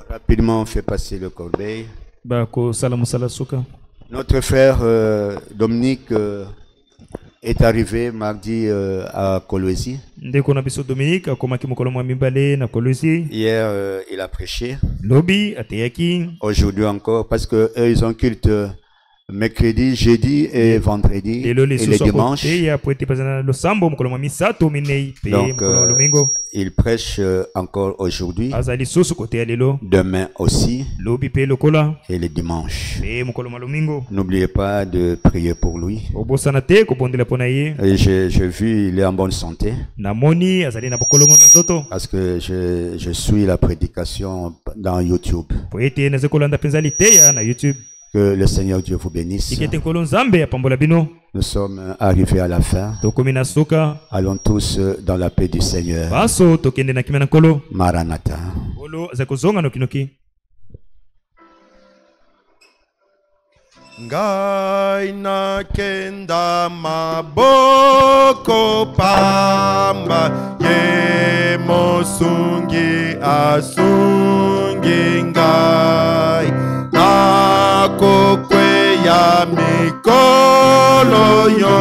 Rapidement, on fait passer le corbeil.
bakosala mosala suka
Notre frère Dominique est arrivé mardi à Kolwezi.
ndeko na biso Dominique akomaki mokolo mwa mibale na Kolwezi
Hier, il a prêché.
lobi ateyaki
Aujourd'hui encore, parce que eux, ils ont culte mercredi, jeudi et vendredi
lelo
et les
lisusu
dimanches.
akoteya po ete pazana losambo mokolo mwa misato minei pe
Donc,
mokolo mwa lomingo
il prêche encore aujourd'hui,
aza lisusu koteya lelo
demain aussi
lobi pe lokola
et le dimanche.
pe mokolo mwa lomingo
N'oubliez pas de prier pour lui.
obosana te kobondela mpo na ye
Et j'ai vu, il est en bonne santé
namoni azali na bokolongo na nzoto
parce que je suis la prédication dans YouTube.
po ete naza kolanda mpenza liteya na YouTube
Que le Seigneur Dieu vous bénisse.
tika ete nkolo nzambe apambola bino
Nous sommes arrivés à la fin.
tokomi na suka
Allons tous dans la paix du Seigneur.
baso tokende na kimia na nkolo
Maranatha.
nkolo azali kozonga nokinoki
Ngai nakenda maboko pamba ye mosungi asungi ngai nakokweya mikolo yo